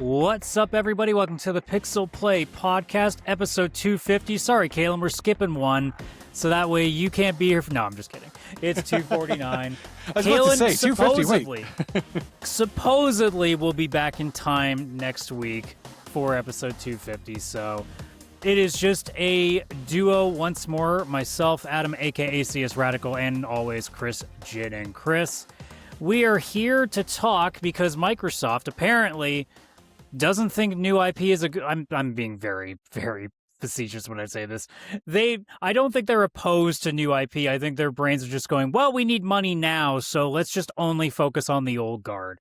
What's up, everybody? Welcome to the PixelPlay podcast, episode 250. Sorry, Kaylan, we're skipping one, so that way you can't be here. No, I'm just kidding. It's 249. I was about to say, 250, supposedly will be back in time next week for episode 250, so it is just a duo once more. Myself, Adam, aka CS Radical, and always Chris Jin. And Chris, we are here to talk because Microsoft apparently doesn't think new IP is a good... I'm being very, very facetious when I say this. I don't think they're opposed to new IP. I think their brains are just going, well, we need money now, so let's just only focus on the old guard.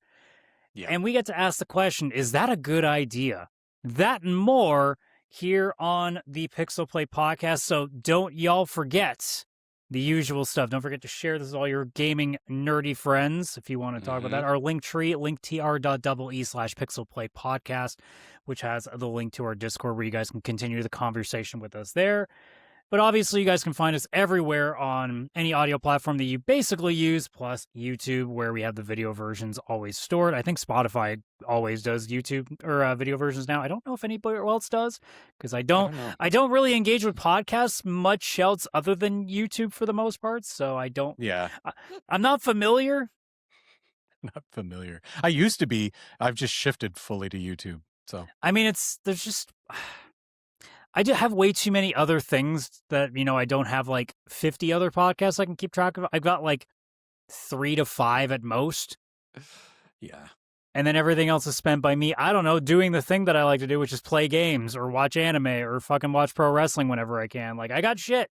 Yeah. And we get to ask the question, is that a good idea? That and more here on the PixelPlay podcast, so don't y'all forget the usual stuff. Don't forget to share this with all your gaming nerdy friends if you want to talk about that. Our link tree, linktr.ee/pixelplay podcast, which has the link to our Discord where you guys can continue the conversation with us there. But obviously, you guys can find us everywhere on any audio platform that you basically use, plus YouTube, where we have the video versions always stored. I think Spotify always does YouTube or video versions now. I don't know if anybody else does, because I don't really engage with podcasts much else other than YouTube for the most part. So I don't. Yeah, I'm not familiar. Not familiar. I used to be. I've just shifted fully to YouTube. So I mean, there's just. I do have way too many other things that, I don't have like 50 other podcasts I can keep track of. I've got like 3 to 5 at most. Yeah. And then everything else is spent by me, I don't know, doing the thing that I like to do, which is play games or watch anime or fucking watch pro wrestling whenever I can. Like, I got shit.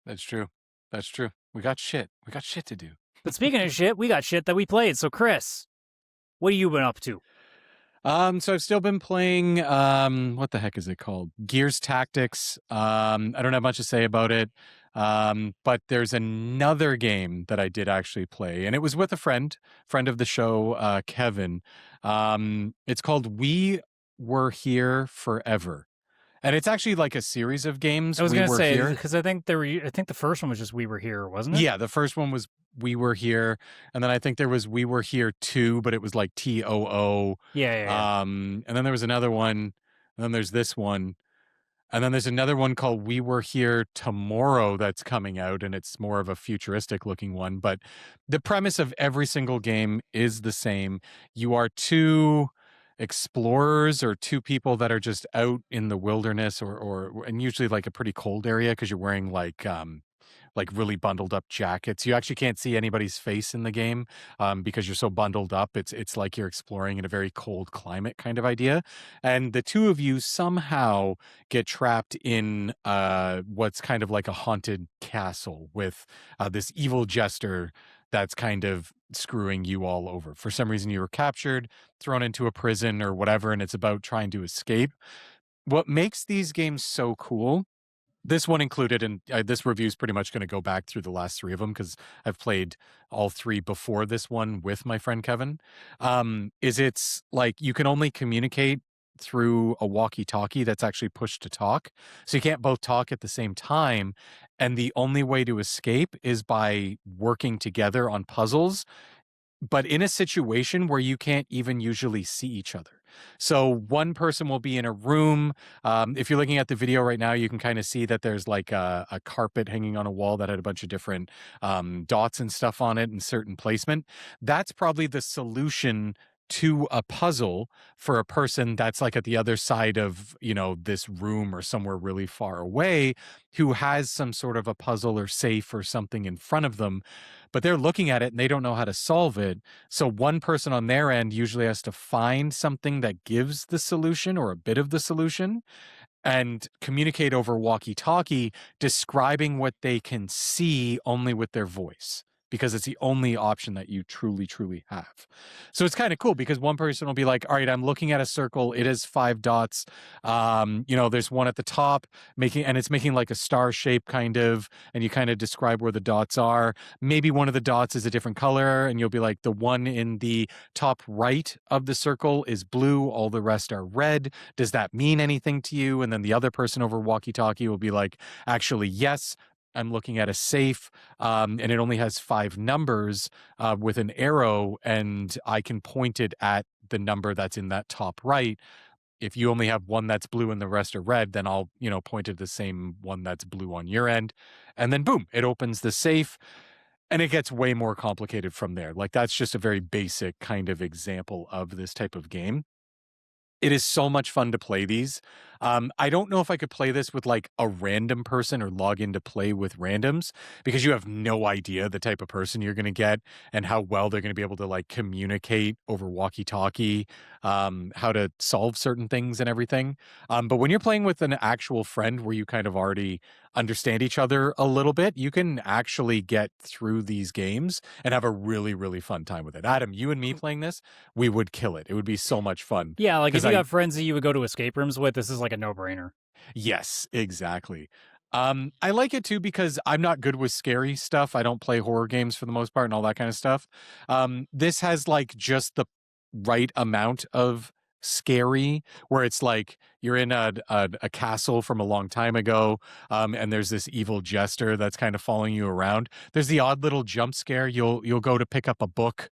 That's true. That's true. We got shit. We got shit to do. But speaking of shit, we got shit that we played. So, Chris, what have you been up to? So I've still been playing, what the heck is it called? Gears Tactics. I don't have much to say about it. But there's another game that I did actually play, and it was with a friend of the show, Kevin. It's called We Were Here Forever. And it's actually like a series of games. I was going to say, because I think the first one was just We Were Here, wasn't it? Yeah, the first one was We Were Here. And then I think there was We Were Here 2, but it was like TOO. Yeah. And then there was another one. And then there's this one. And then there's another one called We Were Here Tomorrow that's coming out. And it's more of a futuristic looking one. But the premise of every single game is the same. You are two explorers or two people that are just out in the wilderness and usually like a pretty cold area because you're wearing like really bundled up jackets. You actually can't see anybody's face in the game because you're so bundled up. It's like you're exploring in a very cold climate kind of idea. And the two of you somehow get trapped in what's kind of like a haunted castle with this evil jester that's kind of screwing you all over. For some reason, you were captured, thrown into a prison or whatever, and it's about trying to escape. What makes these games so cool, this one included, and this review is pretty much going to go back through the last 3 of them because I've played all 3 before this one with my friend Kevin, is it's like you can only communicate through a walkie-talkie that's actually pushed to talk. So you can't both talk at the same time. And the only way to escape is by working together on puzzles, but in a situation where you can't even usually see each other. So one person will be in a room. If you're looking at the video right now, you can kind of see that there's like a carpet hanging on a wall that had a bunch of different dots and stuff on it and certain placement. That's probably the solution to a puzzle for a person that's like at the other side of, this room or somewhere really far away who has some sort of a puzzle or safe or something in front of them, but they're looking at it and they don't know how to solve it. So one person on their end usually has to find something that gives the solution or a bit of the solution and communicate over walkie-talkie, describing what they can see only with their voice, because it's the only option that you truly, truly have. So it's kind of cool because one person will be like, all right, I'm looking at a circle. It is 5 dots. There's one at the top it's making like a star shape kind of, and you kind of describe where the dots are. Maybe one of the dots is a different color and you'll be like, the one in the top right of the circle is blue. All the rest are red. Does that mean anything to you? And then the other person over walkie-talkie will be like, actually, yes. I'm looking at a safe, and it only has 5 numbers with an arrow, and I can point it at the number that's in that top right. If you only have one that's blue and the rest are red, then I'll, point at the same one that's blue on your end. And then boom, it opens the safe, and it gets way more complicated from there. Like, that's just a very basic kind of example of this type of game. It is so much fun to play these. I don't know if I could play this with like a random person or log in to play with randoms, because you have no idea the type of person you're going to get and how well they're going to be able to like communicate over walkie-talkie, how to solve certain things and everything. But when you're playing with an actual friend where you kind of already understand each other a little bit, you can actually get through these games and have a really, really fun time with it. Adam, you and me playing this, we would kill it. It would be so much fun. Yeah, like if 'Cause you I- got friends that you would go to escape rooms with, this is like a no-brainer. Yes, exactly. I like it too because I'm not good with scary stuff. I don't play horror games for the most part and all that kind of stuff. This has like just the right amount of scary, where it's like you're in a castle from a long time ago, and there's this evil jester that's kind of following you around. There's the odd little jump scare. You'll go to pick up a book,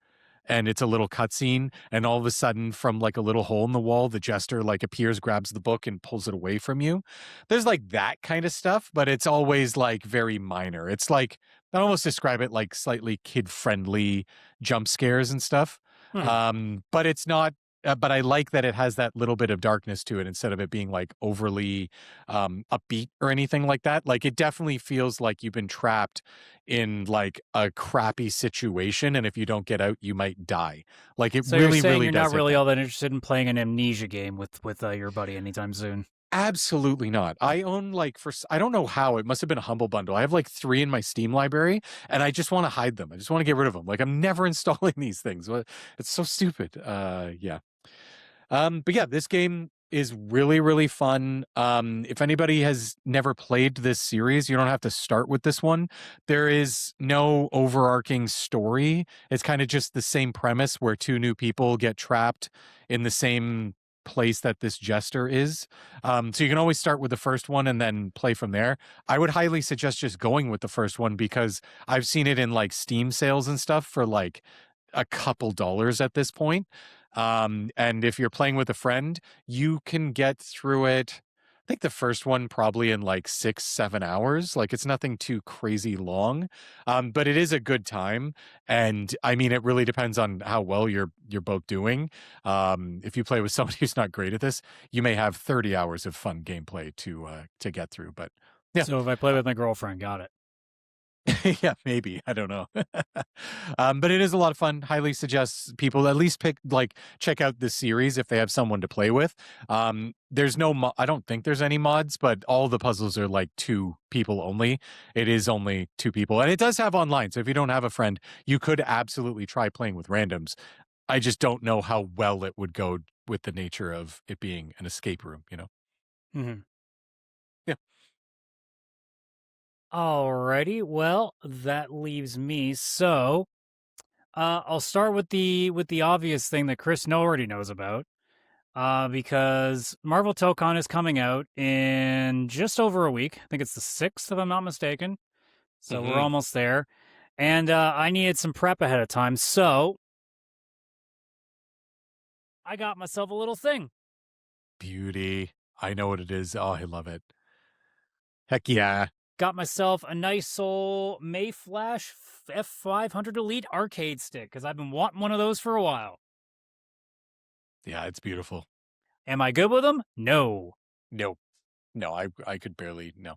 and it's a little cutscene, and all of a sudden, from like a little hole in the wall, the jester like appears, grabs the book, and pulls it away from you. There's like that kind of stuff, but it's always like very minor. It's like, I almost describe it like slightly kid-friendly jump scares and stuff. But it's not. But I like that it has that little bit of darkness to it instead of it being like overly upbeat or anything like that. Like, it definitely feels like you've been trapped in like a crappy situation, and if you don't get out, you might die. Like, it So really, you're saying really you're does not hit really that. all that interested in playing an amnesia game with your buddy anytime soon. Absolutely not. I own like I don't know how, it must have been a humble bundle. I have like 3 in my Steam library, and I just want to hide them. I just want to get rid of them. Like, I'm never installing these things. It's so stupid. Yeah. But yeah, this game is really, really fun. If anybody has never played this series, you don't have to start with this one. There is no overarching story. It's kind of just the same premise where 2 new people get trapped in the same place that this jester is. So you can always start with the first one and then play from there. I would highly suggest just going with the first one, because I've seen it in like Steam sales and stuff for like a couple dollars at this point. And if you're playing with a friend, you can get through it. I think the first one probably in like 6-7 hours. Like, it's nothing too crazy long, but it is a good time. And I mean, it really depends on how well you're both doing. If you play with somebody who's not great at this, you may have 30 hours of fun gameplay to get through. But yeah. So if I play with my girlfriend, got it. Yeah, maybe. I don't know. But it is a lot of fun. Highly suggest people at least check out this series if they have someone to play with. There's no, I don't think there's any mods, but all the puzzles are like 2 people only. It is only 2 people, and it does have online. So if you don't have a friend, you could absolutely try playing with randoms. I just don't know how well it would go with the nature of it being an escape room, Mm-hmm. Yeah. Alrighty, well, that leaves me. So, I'll start with the obvious thing that Chris already knows about, because Marvel Tokon is coming out in just over a week. I think it's the 6th, if I'm not mistaken. So we're almost there, and I needed some prep ahead of time, so I got myself a little thing. Beauty. I know what it is. Oh, I love it. Heck yeah. Got myself a nice old Mayflash F500 Elite arcade stick, because I've been wanting one of those for a while. Yeah, it's beautiful. Am I good with them? No. No, I could barely, no.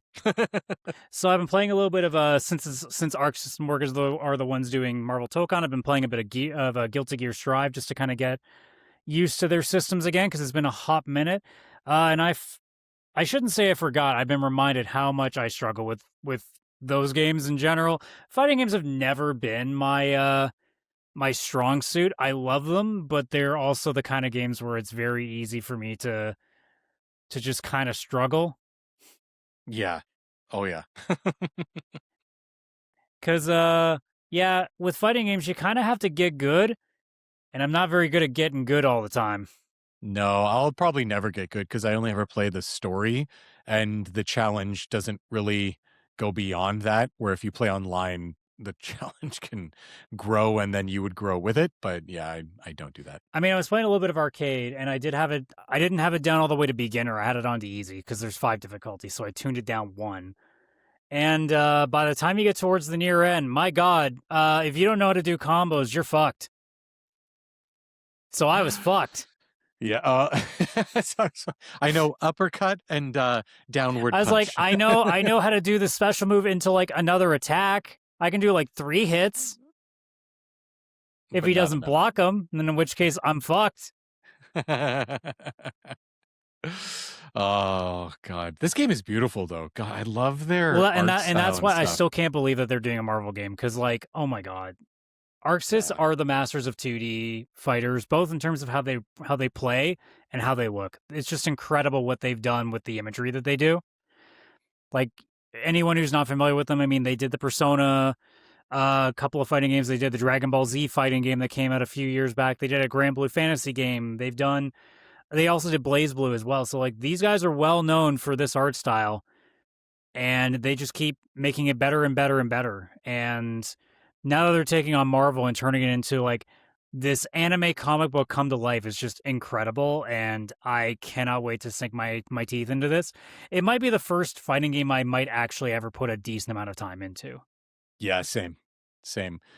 So I've been playing a little bit of since Arc System Workers are the ones doing Marvel Tokon. I've been playing a bit of Guilty Gear Strive just to kind of get used to their systems again, because it's been a hot minute. And I shouldn't say I forgot. I've been reminded how much I struggle with those games in general. Fighting games have never been my my strong suit. I love them, but they're also the kind of games where it's very easy for me to just kind of struggle. Yeah. Oh, yeah. Cause yeah, with fighting games you kind of have to get good, and I'm not very good at getting good all the time. No, I'll probably never get good because I only ever play the story, and the challenge doesn't really go beyond that, where if you play online, the challenge can grow and then you would grow with it. But yeah, I don't do that. I mean, I was playing a little bit of arcade, and I didn't have it down all the way to beginner. I had it on to easy because there's 5 difficulties, so I tuned it down 1. And by the time you get towards the near end, my God, if you don't know how to do combos, you're fucked. So I was fucked. Yeah, I know uppercut and downward I was punch. like, I know how to do the special move into like another attack. I can do like 3 hits. If But he not doesn't enough. block them, then in which case I'm fucked. Oh God, this game is beautiful though. God, I love their Well, art and that's style why and I stuff. still can't believe that they're doing a Marvel game because, like, oh my God, ArcSys Yeah. are the masters of 2D fighters, both in terms of how they play and how they look. It's just incredible what they've done with the imagery that they do. Like anyone who's not familiar with them, I mean, they did the Persona, a couple of fighting games. They did the Dragon Ball Z fighting game that came out a few years back. They did a Grand Blue Fantasy game. They also did Blaze Blue as well. So like these guys are well known for this art style, and they just keep making it better and better and better. And now that they're taking on Marvel and turning it into like this anime comic book come to life is just incredible, and I cannot wait to sink my teeth into this. It might be the first fighting game I might actually ever put a decent amount of time into. Yeah, same.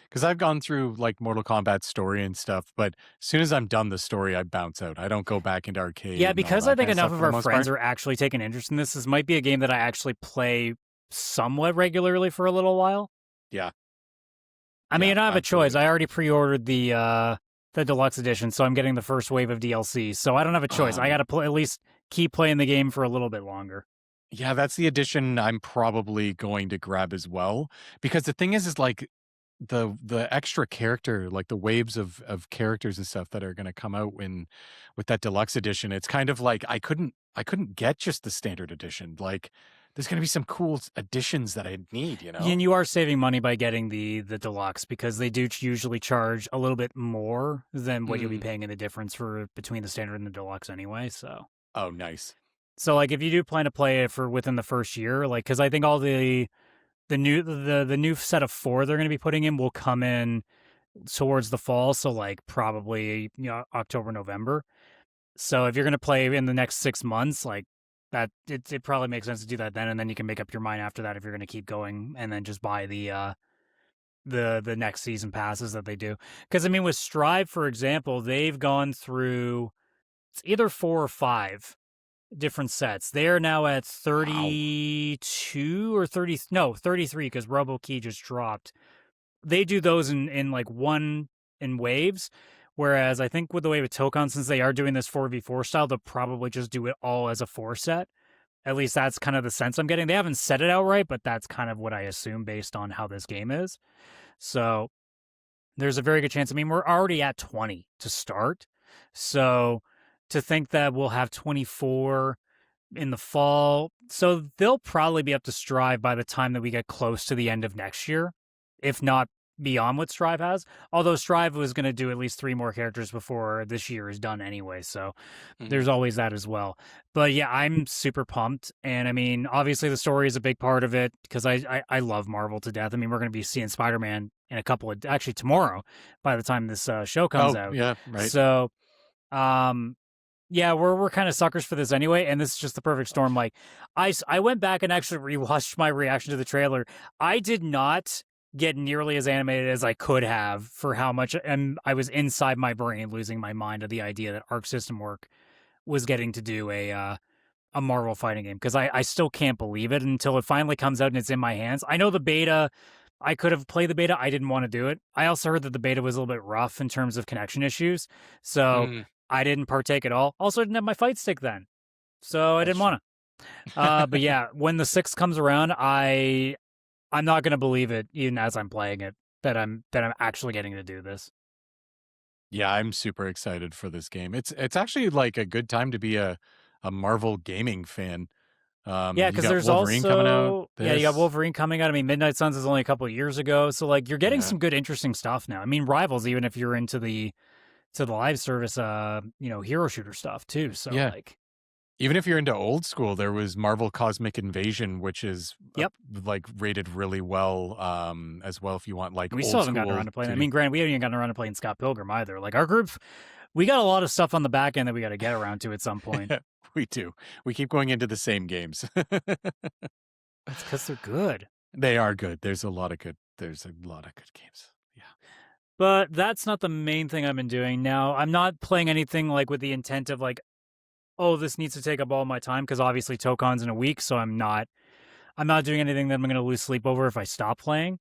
Because I've gone through like Mortal Kombat story and stuff, but as soon as I'm done the story, I bounce out. I don't go back into arcade. Yeah, And all because that I think kind of enough stuff of for the our most friends part. are actually taking interest in this. This might be a game that I actually play somewhat regularly for a little while. Yeah. I mean, Yeah, I don't have a choice. absolutely. I already pre-ordered the deluxe edition, so I'm getting the first wave of DLC. So I don't have a choice. I got to at least keep playing the game for a little bit longer. Yeah, that's the edition I'm probably going to grab as well. Because the thing is like the extra character, like the waves of characters and stuff that are going to come out with that deluxe edition, it's kind of like I couldn't get just the standard edition. Like there's going to be some cool additions that I need, you know. And you are saving money by getting the deluxe because they do usually charge a little bit more than what you'll be paying in the difference for between the standard and the deluxe anyway. Oh, nice. So like if you do plan to play it for within the first year, like because I think all the new set of 4 they're going to be putting in will come in towards the fall, so like probably October, November. So if you're going to play in the next 6 months, like that, it probably makes sense to do that then, and then you can make up your mind after that if you're going to keep going, and then just buy the next season passes that they do. Because I mean, with Strive, for example, they've gone through it's either 4 or 5 different sets. They are now at 32 or 30, no, 33 because RoboKey just dropped. They do those in like one in waves, whereas I think with the way with Tokon, since they are doing this 4v4 style, they'll probably just do it all as a 4 set. At least that's kind of the sense I'm getting. They haven't said it outright, but that's kind of what I assume based on how this game is. So there's a very good chance. I mean, we're already at 20 to start. So to think that we'll have 24 in the fall. So they'll probably be up to Strive by the time that we get close to the end of next year, if not beyond what Strive has. Although Strive was going to do at least 3 more characters before this year is done anyway. So there's always that as well. But yeah, I'm super pumped. And I mean, obviously the story is a big part of it because I love Marvel to death. I mean, we're going to be seeing Spider-Man in actually tomorrow by the time this show comes out. Yeah, right. So, yeah, we're kind of suckers for this anyway, and this is just the perfect storm. Like, I went back and actually rewatched my reaction to the trailer. I did not get nearly as animated as I could have for how much, and I was inside my brain losing my mind at the idea that Arc System Work was getting to do a Marvel fighting game because I still can't believe it until it finally comes out and it's in my hands. I know the beta. I could have played the beta. I didn't want to do it. I also heard that the beta was a little bit rough in terms of connection issues. So I didn't partake at all. Also, I didn't have my fight stick then. So I didn't want to. But yeah, when the 6th comes around, I'm not going to believe it, even as I'm playing it, that I'm actually getting to do this. Yeah, I'm super excited for this game. It's actually like a good time to be a Marvel gaming fan. Yeah, You because got there's Wolverine coming out. also you got Wolverine coming out. I mean, Midnight Suns is only a couple of years ago, so like you're getting some good, interesting stuff now. I mean, Rivals, even if you're into the live service, hero shooter stuff too. So Yeah. like, Even if you're into old school, there was Marvel Cosmic Invasion, which is Yep. like rated really well as well if you want like We still old haven't gotten school around to playing. I 2D. mean, granted, we haven't even gotten around to playing Scott Pilgrim either. Like our group, we got a lot of stuff on the back end that we got to get around to at some point. We do. We keep going into the same games. It's because they're good. They are good. There's a lot of good games. Yeah. But that's not the main thing I've been doing. Now, I'm not playing anything like with the intent of like, oh, this needs to take up all my time, because obviously Tokon's in a week, so I'm not doing anything that I'm going to lose sleep over if I stop playing.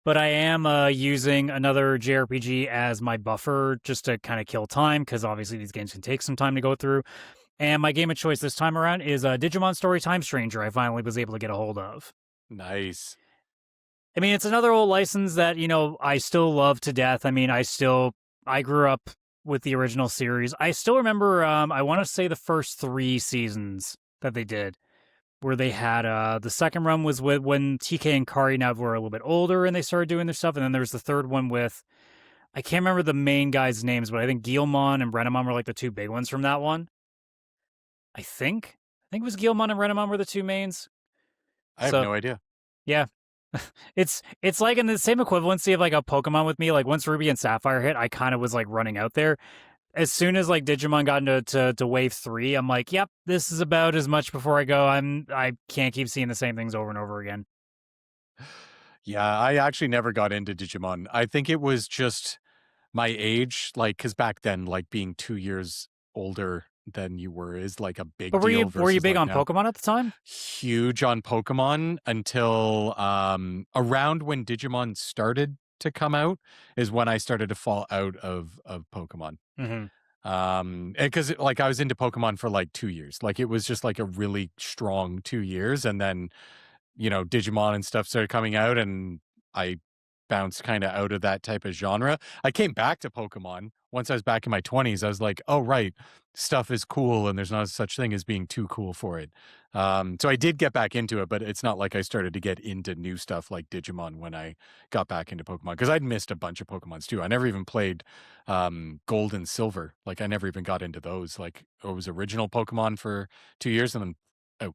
But I am using another JRPG as my buffer just to kind of kill time, because obviously these games can take some time to go through. And my game of choice this time around is Digimon Story Time Stranger. I finally was able to get a hold of. Nice. I mean, it's another old license that, you know, I still love to death. I mean, I grew up with the original series. I still remember, I want to say the first 3 seasons that they did, where they had, the second run was with when TK and Kari now were a little bit older and they started doing their stuff. And then there was the third one with, I can't remember the main guys' names, but I think Guilmon and Renamon were like the 2 big ones from that one. I think it was Guilmon and Renamon were the 2 mains. I have no idea. Yeah. It's like in the same equivalency of like a Pokemon with me. Like once Ruby and Sapphire hit, I kind of was like running out there. As soon as like Digimon got into to wave 3, I'm like, yep, this is about as much before I go. I can't keep seeing the same things over and over again. Yeah, I actually never got into Digimon. I think it was just my age, like, because back then, like, being 2 years older than you were is like a big But were deal. you big like on now. Pokemon at the time? Huge on Pokemon until around when Digimon started to come out is when I started to fall out of Pokemon. Mm-hmm. Because like I was into Pokemon for like 2 years. Like it was just like a really strong 2 years, and then you know, Digimon and stuff started coming out, and I bounced kind of out of that type of genre. I came back to Pokemon once I was back in my 20s. I was like, oh, right, stuff is cool, and there's not such thing as being too cool for it. So I did get back into it, but it's not like I started to get into new stuff like Digimon when I got back into Pokemon, because I'd missed a bunch of Pokemons too. I never even played Gold and Silver. Like I never even got into those. Like it was original Pokemon for 2 years, and then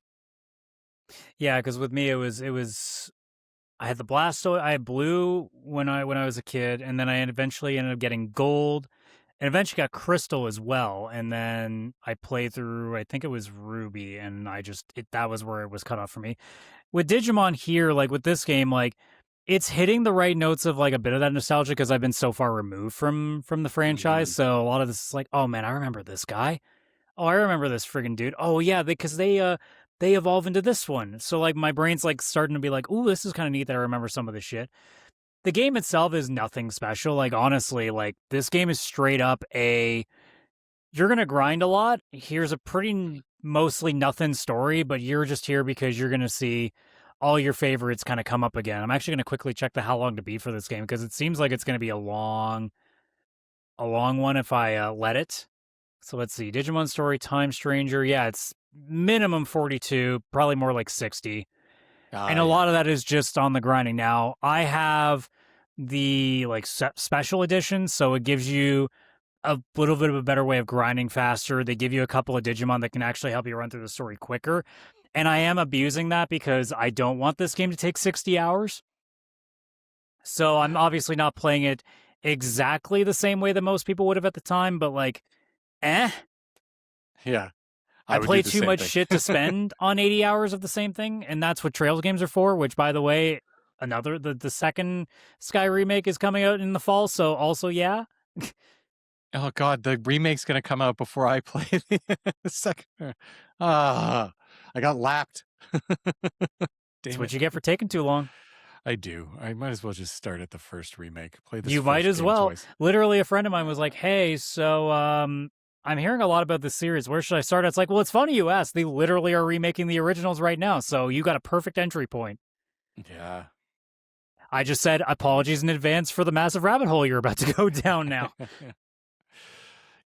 Yeah, because with me it was I had the Blastoise, I had Blue when I was a kid, and then I eventually ended up getting Gold, and eventually got Crystal as well. And then I played through, I think it was Ruby, and that was where it was cut off for me. With Digimon here, like with this game, like it's hitting the right notes of like a bit of that nostalgia because I've been so far removed from the franchise. So a lot of this is like, oh man, I remember this guy. Oh, I remember this friggin' dude. Oh yeah, because they evolve into this one. So like my brain's like starting to be like, ooh, this is kind of neat that I remember some of this shit. The game itself is nothing special. Like honestly, like this game is straight up you're gonna grind a lot. Here's a pretty mostly nothing story, but you're just here because you're gonna see all your favorites kind of come up again. I'm actually gonna quickly check the how long to beat for this game because it seems like it's gonna be a long one if I let it. So let's see. Digimon Story Time Stranger. Yeah, it's minimum 42, probably more like 60. And a lot of that is just on the grinding. Now, I have the like special edition, so it gives you a little bit of a better way of grinding faster. They give you a couple of Digimon that can actually help you run through the story quicker. And I am abusing that because I don't want this game to take 60 hours. So I'm obviously not playing it exactly the same way that most people would have at the time, but like, eh. Yeah. I play too much shit to spend on 80 hours of the same thing, and that's what Trails games are for, which, by the way, the second Sky remake is coming out in the fall, so also, yeah. Oh, God, the remake's going to come out before I play the second. I got lapped. That's what you get for taking too long. I do. I might as well just start at the first remake. Play this. You might as well. Twice. Literally, a friend of mine was like, hey, so I'm hearing a lot about this series. Where should I start? It's like, well, it's funny you asked. They literally are remaking the originals right now, so you got a perfect entry point. Yeah. I just said apologies in advance for the massive rabbit hole you're about to go down now.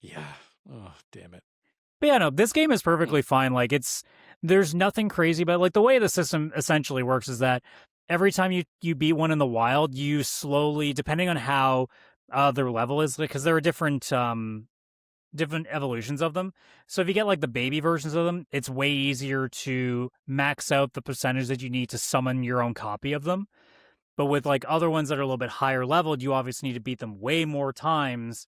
Yeah. Oh, damn it. But yeah, no, this game is perfectly fine. Like, there's nothing crazy about it. Like, the way the system essentially works is that every time you beat one in the wild, you slowly, depending on how their level is, because there are different different evolutions of them. So if you get like the baby versions of them, it's way easier to max out the percentage that you need to summon your own copy of them. But with like other ones that are a little bit higher leveled, you obviously need to beat them way more times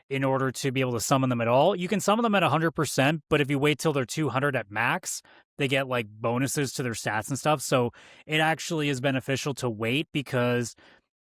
in order to be able to summon them at all. You can summon them at 100%, but if you wait till they're 200 at max, they get like bonuses to their stats and stuff. So it actually is beneficial to wait because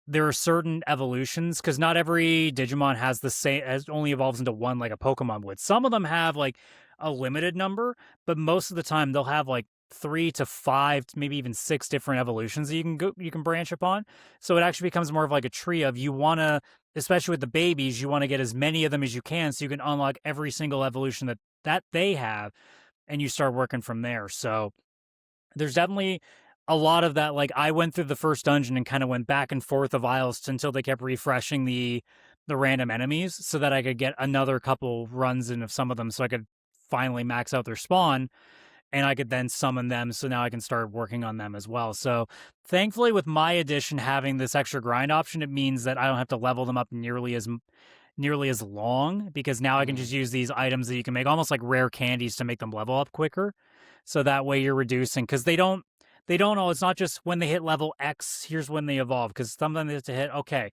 there are certain evolutions, because not every Digimon has the same, as only evolves into one like a Pokemon would. Some of them have like a limited number, but most of the time they'll have like 3 to 5, maybe even 6 different evolutions that you can branch upon. So it actually becomes more of like a tree of, you want to, especially with the babies, you want to get as many of them as you can so you can unlock every single evolution that they have, and you start working from there. So there's definitely a lot of that. Like, I went through the first dungeon and kind of went back and forth of aisles until they kept refreshing the random enemies so that I could get another couple runs in of some of them so I could finally max out their spawn, and I could then summon them, so now I can start working on them as well. So thankfully, with my edition having this extra grind option, it means that I don't have to level them up nearly as long, because now I can just use these items that you can make almost like rare candies to make them level up quicker. So that way you're reducing, because they don't know, it's not just when they hit level X, here's when they evolve, because sometimes they have to hit, okay,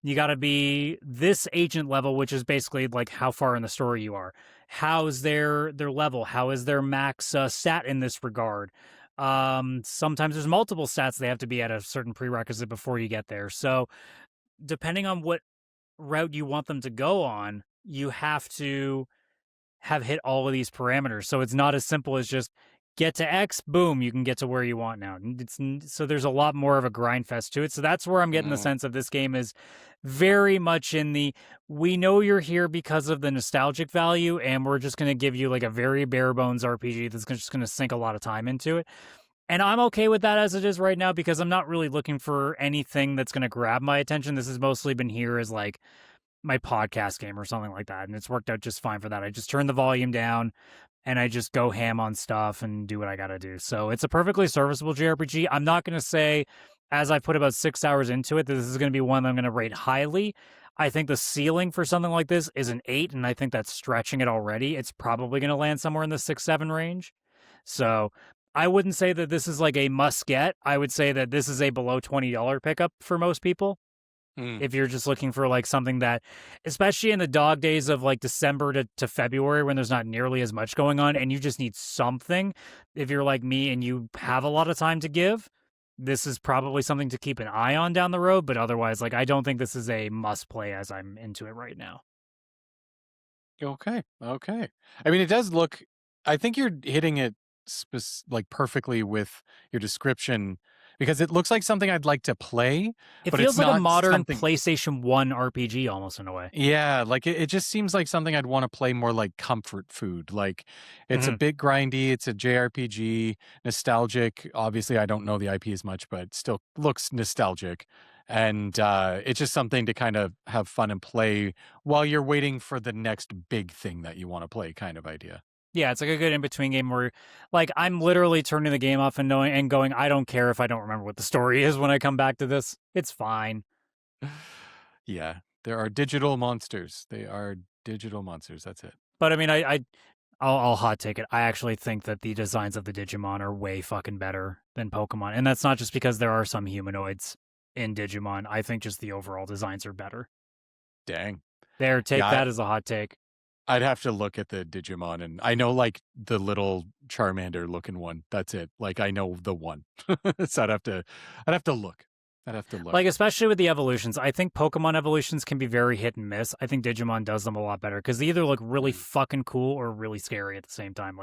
you got to be this agent level, which is basically like how far in the story you are. How's their level? How is their max stat in this regard? Sometimes there's multiple stats they have to be at a certain prerequisite before you get there. So depending on what route you want them to go on, you have to have hit all of these parameters. So it's not as simple as just get to X, boom, you can get to where you want now. So there's a lot more of a grind fest to it. So that's where I'm getting the sense of this game is very much in the, we know you're here because of the nostalgic value, and we're just going to give you like a very bare bones RPG that's just going to sink a lot of time into it. And I'm okay with that as it is right now, because I'm not really looking for anything that's going to grab my attention. This has mostly been here as like my podcast game or something like that, and it's worked out just fine for that. I just turn the volume down and I just go ham on stuff and do what I gotta do. So it's a perfectly serviceable JRPG. I'm not gonna say, as I put about 6 hours into it, that this is gonna be one that I'm gonna rate highly. I think the ceiling for something like this is an 8, and I think that's stretching it already. It's probably gonna land somewhere in the 6-7 range. So I wouldn't say that this is like a must get. I would say that this is a below $20 pickup for most people. If you're just looking for like something that, especially in the dog days of like December to February when there's not nearly as much going on and you just need something, if you're like me and you have a lot of time to give, this is probably something to keep an eye on down the road. But otherwise, like, I don't think this is a must play as I'm into it right now. Okay. I mean, it does look, I think you're hitting it like perfectly with your description, because it looks like something I'd like to play. It but feels it's like not a modern something... PlayStation 1 RPG almost in a way. Yeah, like it just seems like something I'd want to play more like comfort food. Like it's a bit grindy, it's a JRPG, nostalgic. Obviously, I don't know the IP as much, but still looks nostalgic. And it's just something to kind of have fun and play while you're waiting for the next big thing that you want to play, kind of idea. Yeah, it's like a good in-between game where, like, I'm literally turning the game off and going, I don't care if I don't remember what the story is when I come back to this. It's fine. Yeah, there are digital monsters. They are digital monsters. That's it. But I mean, I'll hot take it. I actually think that the designs of the Digimon are way fucking better than Pokemon, and that's not just because there are some humanoids in Digimon. I think just the overall designs are better. Dang. There, take that as a hot take. I'd have to look at the Digimon, and I know like the little Charmander looking one. That's it. Like I know the one. So I'd have to look. Like, especially with the evolutions, I think Pokemon evolutions can be very hit and miss. I think Digimon does them a lot better because they either look really fucking cool or really scary at the same time.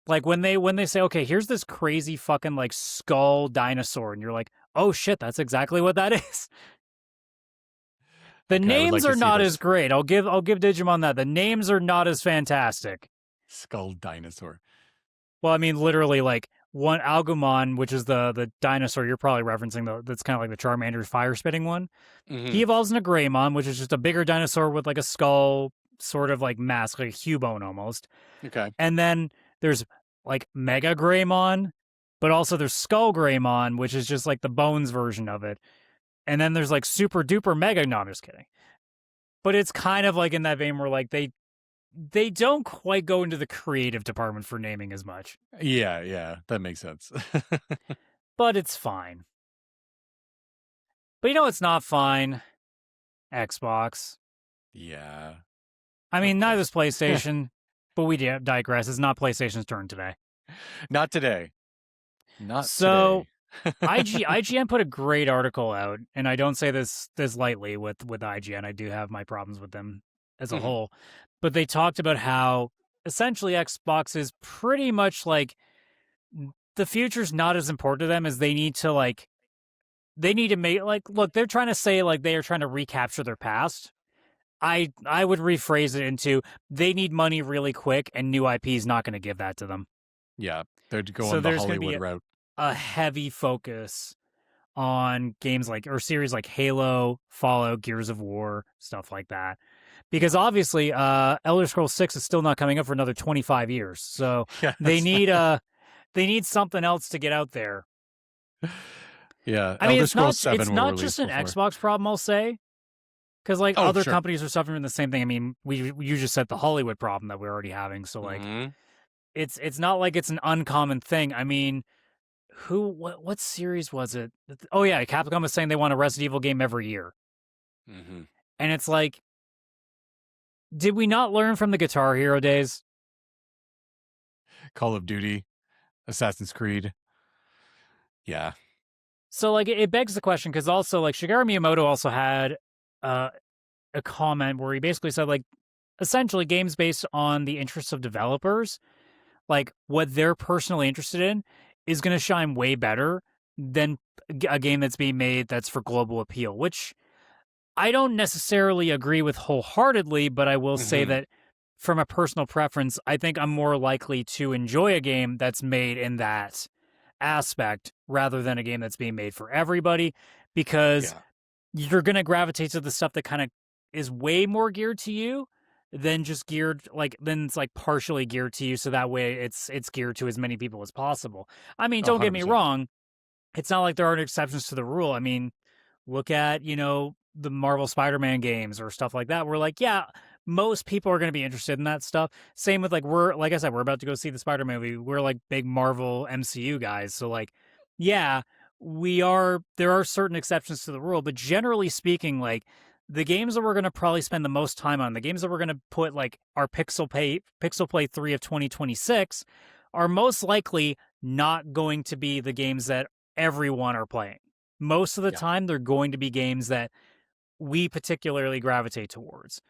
Like when they say, okay, here's this crazy fucking like skull dinosaur, and you're like, oh shit, that's exactly what that is. The names are not as great. I'll give Digimon that. The names are not as fantastic. Skull dinosaur. Well, I mean, literally, like one Agumon, which is the dinosaur you're probably referencing, that's kind of like the Charmander's fire spitting one. He evolves into Greymon, which is just a bigger dinosaur with like a skull sort of like mask, like a Cubone almost. Okay. And then there's like Mega Greymon, but also there's Skull Greymon, which is just like the bones version of it. And then there's like Super Duper Mega. No, I'm just kidding. But it's kind of like in that vein where like they they don't quite go into the creative department for naming as much, Yeah, that makes sense. but it's fine. But you know what's not fine? Xbox. Yeah, I of mean, neither is course. PlayStation, but we digress. It's not PlayStation's turn today. Not today. Not So today. IGN put a great article out, and I don't say this lightly with IGN. I do have my problems with them as a Mhm. whole, but they talked about how essentially Xbox is pretty much like the future's not as important to them as they need to make look, they're trying to say like they are trying to recapture their past. I would rephrase it into they need money really quick, and new IP is not going to give that to them. Yeah, they're So going the there's going to Hollywood be route. a heavy focus on games like or series like Halo, Fallout, Gears of War, stuff like that. Because obviously, Elder Scrolls 6 is still not coming up for another 25 years. So they Yes. need something else to get out there. Yeah, I mean, Elder it's not Scrolls 7 were just released an before. Xbox problem, I'll say. Because like Oh, other sure. companies are suffering from the same thing. I mean, you just said the Hollywood problem that we're already having. So like, Mhm. it's not like it's an uncommon thing. I mean, what series was it? Oh yeah, Capcom was saying they want a Resident Evil game every year, Mhm. and it's like, did we not learn from the Guitar Hero days? Call of Duty, Assassin's Creed. Yeah. So like, it begs the question because also like Shigeru Miyamoto also had uh, a comment where he basically said like, essentially games based on the interests of developers, like what they're personally interested in, is going to shine way better than a game that's being made that's for global appeal, which I don't necessarily agree with wholeheartedly, but I will say Mhm. that from a personal preference, I think I'm more likely to enjoy a game that's made in that aspect rather than a game that's being made for everybody because Yeah. you're going to gravitate to the stuff that kind of is way more geared to you than just geared like then it's like partially geared to you so that way it's geared to as many people as possible. I mean, don't get me 100%. wrong, it's not like there aren't exceptions to the rule. I mean, look at, the Marvel Spider-Man games or stuff like that. We're like, yeah, most people are going to be interested in that stuff. Same with like like I said, we're about to go see the Spider-Man movie. We're like big Marvel MCU guys. So like, yeah, there are certain exceptions to the rule, but generally speaking, like the games that we're going to probably spend the most time on, the games that we're going to put like our PixelPlay 3 of 2026 are most likely not going to be the games that everyone are playing. Most of the Yeah. time, they're going to be games that we particularly gravitate towards.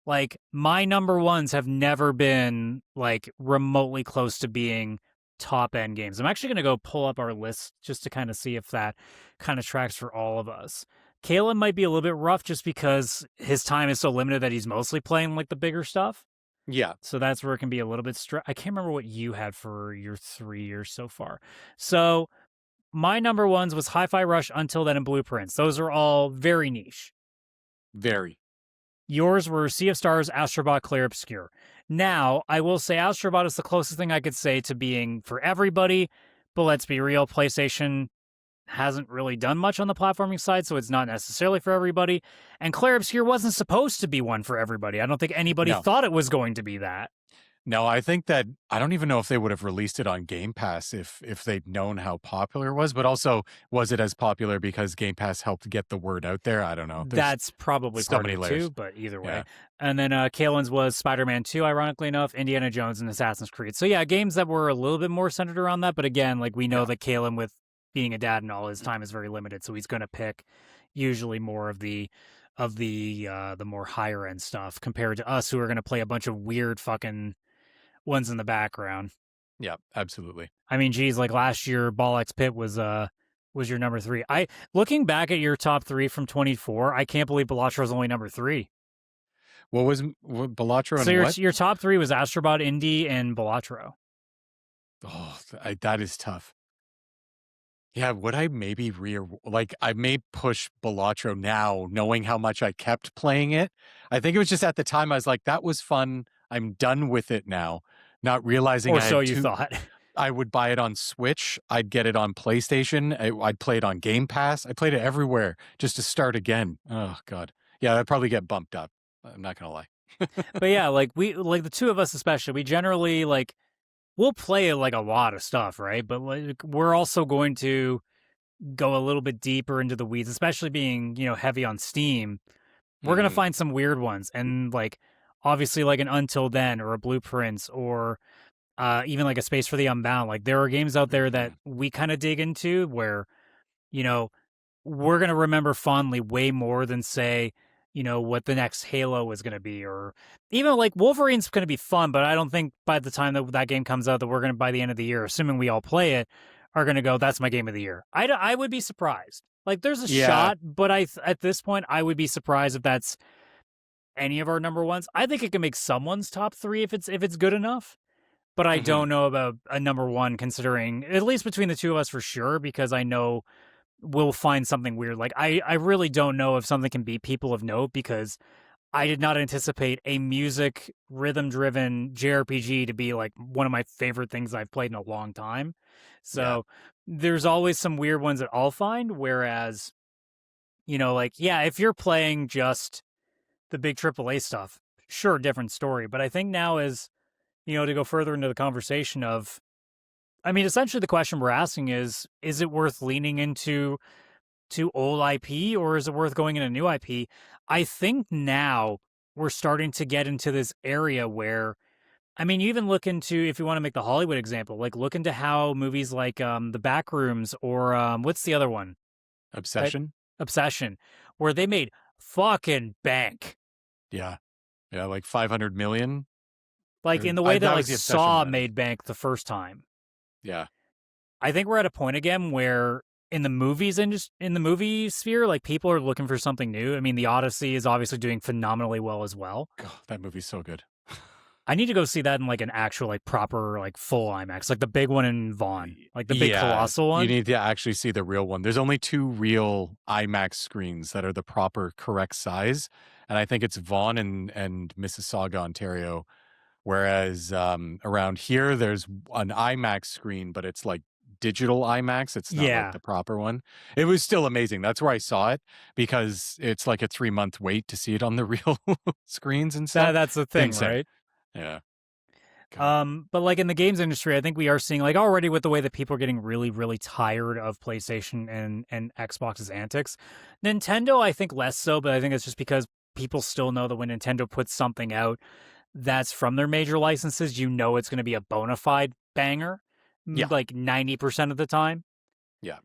Like, my number ones have never been like remotely close to being top end games. I'm actually going to go pull up our list just to kind of see if that kind of tracks for all of us. Kaylan might be a little bit rough just because his time is so limited that he's mostly playing like the bigger stuff. Yeah. So that's where it can be a little bit I can't remember what you had for your 3 years so far. So my number ones was Hi-Fi Rush, Until Then, and Blueprints. Those are all very niche. Very. Yours were Sea of Stars, Astrobot, Clear Obscure. Now, I will say Astrobot is the closest thing I could say to being for everybody, but let's be real, PlayStation hasn't really done much on the platforming side, so it's not necessarily for everybody. And Clear Obscure wasn't supposed to be one for everybody. I don't think anybody No. thought it was going to be that. No, I think that I don't even know if they would have released it on Game Pass if they'd known how popular it was, but also was it as popular because Game Pass helped get the word out there? I don't know. There's That's probably so part of many it layers. too, but either way. Yeah. And then Kaylan's was Spider-Man 2, ironically enough, Indiana Jones, and Assassin's Creed. So yeah, games that were a little bit more centered around that. But again, like we know Yeah. that Kaylan, with being a dad and all, his time is very limited, so he's going to pick usually more of the more higher end stuff compared to us who are going to play a bunch of weird fucking ones in the background. Yeah, absolutely. I mean, geez, like last year, Ball X Pit was your number 3. I looking back at your top 3 from 24, I can't believe Balatro's only number 3. What Balatro So and what? your top 3 was Astrobot, Indie, and Balatro. Oh, that is tough. Yeah, would I maybe like I may push Balatro now, knowing how much I kept playing it. I think it was just at the time I was like, that was fun. I'm done with it now. Not realizing Or I so had you two. thought. I would buy it on Switch. I'd get it on PlayStation. I'd play it on Game Pass. I played it everywhere just to start again. Oh God, yeah, I'd probably get bumped up. I'm not gonna lie. But yeah, like the two of us especially, we generally like we'll play like a lot of stuff, right? But like we're also going to go a little bit deeper into the weeds, especially being, heavy on Steam. We're going to Hmm. find some weird ones and like obviously like an Until Then or a Blueprints or even like a Space for the Unbound. Like there are games out there that Hmm. we kind of dig into where, you know, we're going to remember fondly way more than say, what the next Halo is going to be, or even like Wolverine's going to be fun, but I don't think by the time that that game comes out that we're going to, by the end of the year, assuming we all play it, are going to go, that's my game of the year. I would be surprised. Like there's a Yeah. shot, but at this point, I would be surprised if that's any of our number ones. I think it can make someone's top three if it's good enough. But I Hmm. don't know about a number one, considering at least between the two of us for sure, because I know we'll find something weird. Like I really don't know if something can beat People of Note because I did not anticipate a music rhythm driven JRPG to be like one of my favorite things I've played in a long time. Yeah. So there's always some weird ones that I'll find. Whereas, like, yeah, if you're playing just the big AAA stuff, sure, different story. But I think now is, to go further into the conversation of, I mean, essentially the question we're asking is it worth leaning into to old IP or is it worth going into new IP? I think now we're starting to get into this area where, I mean, you even look into, if you want to make the Hollywood example, like look into how movies like The Backrooms or what's the other one? That Obsession. Obsession, where they made fucking bank. Yeah. Yeah. Like 500 million. Like in the way that That like was the Obsession Saw one. made bank the first time. Yeah. I think we're at a point again where in the movies in the movie sphere, like people are looking for something new. I mean, The Odyssey is obviously doing phenomenally well as well. God, that movie's so good. I need to go see that in like an actual like proper like full IMAX, like the big one in Vaughn, like the big Yeah, colossal you one. need to actually see the real one. There's only two real IMAX screens that are the proper correct size, and I think it's Vaughan and Mississauga, Ontario. Whereas around here, there's an IMAX screen, but it's like digital IMAX. It's not like Yeah, the proper one. It was still amazing. That's where I saw it because it's like a 3-month wait to see it on the real screens and stuff. that's the It's thing, insane. right? Yeah. God. But like in the games industry, I think we are seeing like already with the way that people are getting really, really tired of PlayStation and Xbox's antics. Nintendo, I think less so, but I think it's just because people still know that when Nintendo puts something out that's from their major licenses, it's going to be a bona fide banger, Yeah. like 90% of the time. Yeah.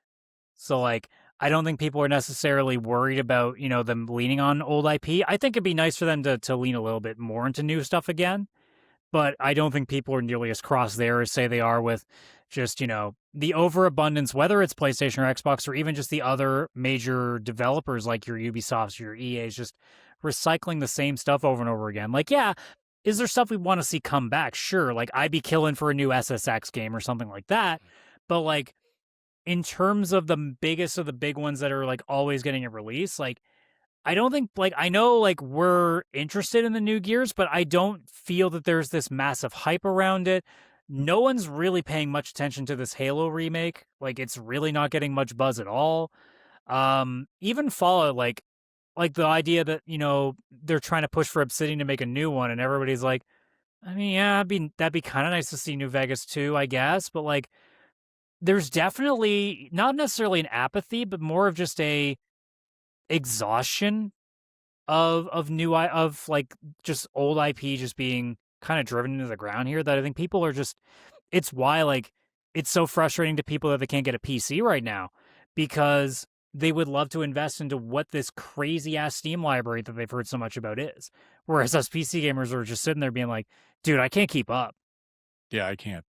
So like I don't think people are necessarily worried about, them leaning on old IP. I think it'd be nice for them to lean a little bit more into new stuff again, but I don't think people are nearly as cross there as say they are with just, the overabundance, whether it's PlayStation or Xbox or even just the other major developers like your Ubisofts, your EAs, just recycling the same stuff over and over again. Like, yeah, is there stuff we want to see come back? Sure. Like I'd be killing for a new SSX game or something like that. But like in terms of the biggest of the big ones that are like always getting a release, like I don't think like I know like we're interested in the new Gears, but I don't feel that there's this massive hype around it. No one's really paying much attention to this Halo remake. Like it's really not getting much buzz at all. Even Fallout, like the idea that, they're trying to push for Obsidian to make a new one and everybody's like, I mean, yeah, that'd be kind of nice to see New Vegas too, I guess, but like there's definitely not necessarily an apathy, but more of just a exhaustion of of like just old IP just being kind of driven into the ground here that I think people are just it's why like it's so frustrating to people that they can't get a PC right now because they would love to invest into what this crazy ass Steam library that they've heard so much about is. Whereas us PC gamers are just sitting there being like, dude, I can't keep up. Yeah, I can't.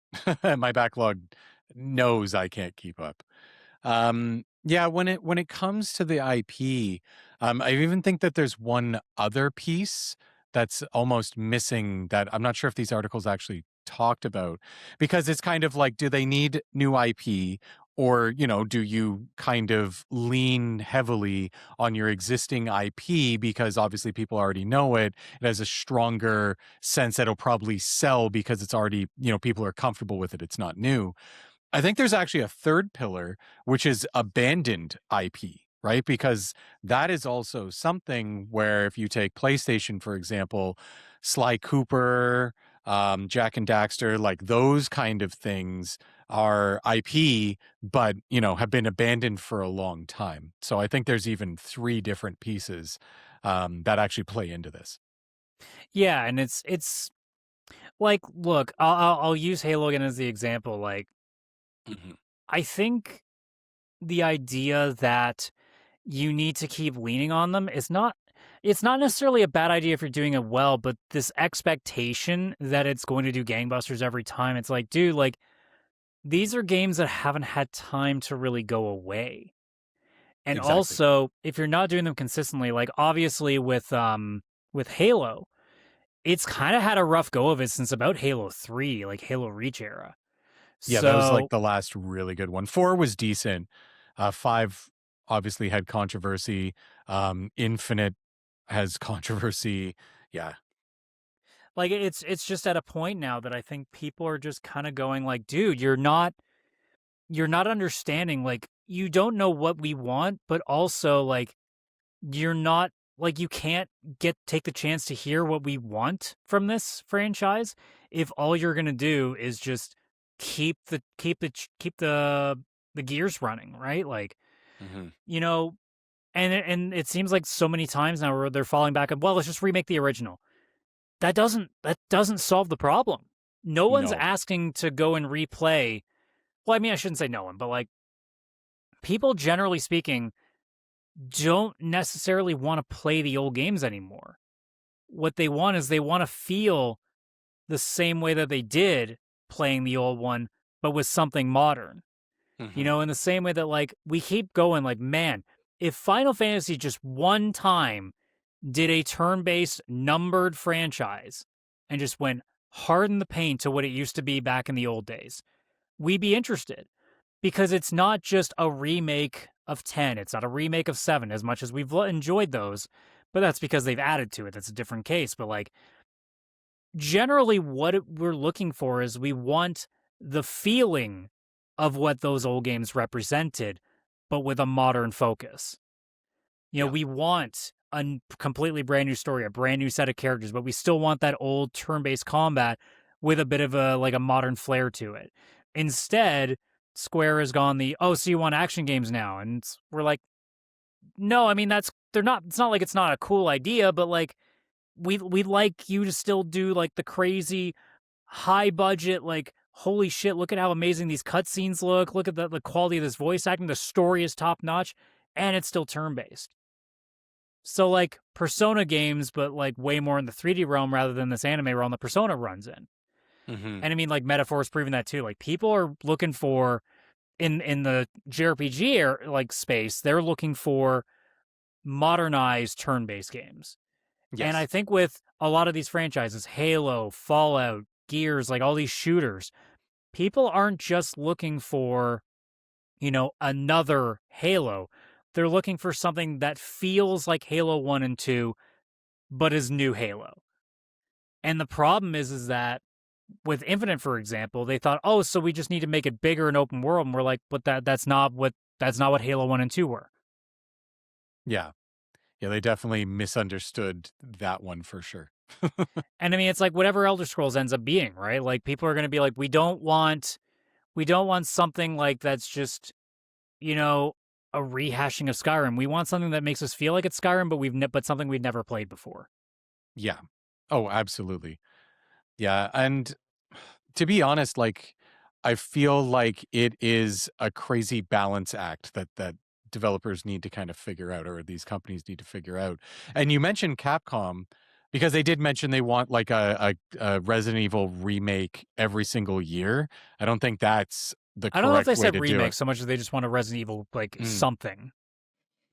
My backlog knows I can't keep up. Yeah, when it comes to the IP, I even think that there's one other piece that's almost missing that I'm not sure if these articles actually talked about because it's kind of like, do they need new IP? Or, do you kind of lean heavily on your existing IP because obviously people already know it. It has a stronger sense that it'll probably sell because it's already, people are comfortable with it. It's not new. I think there's actually a third pillar, which is abandoned IP, right? Because that is also something where if you take PlayStation, for example, Sly Cooper, Jack and Daxter, like those kind of things are IP, but, you know, have been abandoned for a long time. So I think there's even 3 different pieces that actually play into this. Yeah, and it's like, look, I'll use Halo again as the example. Like, Mhm. I think the idea that you need to keep leaning on them is not it's not necessarily a bad idea if you're doing it well, but this expectation that it's going to do gangbusters every time, it's like, dude, like these are games that haven't had time to really go away. And Exactly. also, if you're not doing them consistently, like obviously with Halo, it's kind of had a rough go of it since about Halo 3, like Halo Reach era. Yeah, that was like So, the last really good one. 4 was decent. 5 obviously had controversy. Infinite has controversy. Yeah. like it's just at a point now that I think people are just kind of going like, dude, you're not understanding, like you don't know what we want, but also like you're not like you can't get take the chance to hear what we want from this franchise if all you're going to do is just keep the gears running, right? Like, Hmm. you know, and it seems like so many times now where they're falling back on, well, let's just remake the original. That doesn't solve the problem. No one's No. asking to go and replay. Well, I mean, I shouldn't say no one, but like people generally speaking don't necessarily want to play the old games anymore. What they want is they want to feel the same way that they did playing the old one, but with something modern. You Hmm. know, in the same way that like we keep going like, man, if Final Fantasy just one time did a turn-based numbered franchise and just went hard in the paint to what it used to be back in the old days, we'd be interested because it's not just a remake of 10, it's not a remake of 7 as much as we've enjoyed those, but that's because they've added to it. That's a different case, but like generally we're looking for is we want the feeling of what those old games represented, but with a modern focus. You know, Yeah. we want a completely brand new story, a brand new set of characters, but we still want that old turn-based combat with a bit of a like a modern flair to it. Instead, Square has gone the, oh, so you want action games now, and we're like, no, I mean that's they're not. It's not like it's not a cool idea, but like we'd like you to still do like the crazy high budget, like holy shit, look at how amazing these cutscenes look. Look at the quality of this voice acting. The story is top notch, and it's still turn based. So like Persona games, but like way more in the 3D realm rather than this anime realm that Persona runs in. Hmm. And I mean, like Metaphor's proving that too. Like people are looking for in the JRPG like space, they're looking for modernized turn-based games. And I Yes. think with a lot of these franchises, Halo, Fallout, Gears, like all these shooters, people aren't just looking for, you know, another Halo. They're looking for something that feels like Halo 1 and 2, but is new Halo. And the problem is that with Infinite, for example, they thought, oh, so we just need to make it bigger and open world. And we're like, but that's not what Halo 1 and 2 were. Yeah. Yeah, they definitely misunderstood that one for sure. And I mean, it's like whatever Elder Scrolls ends up being, right? Like people are going to be like, we don't want something like that's just, you know, a rehashing of Skyrim. We want something that makes us feel like it's Skyrim, but something we've never played before. Yeah. Oh, absolutely. Yeah, and to be honest, like I feel like it is a crazy balance act that developers need to kind of figure out, or these companies need to figure out. And you mentioned Capcom because they did mention they want like a Resident Evil remake every single year. I don't think that's the I don't know if they correct way said to do remake it. so much as they just want a Resident Evil like Mm. something.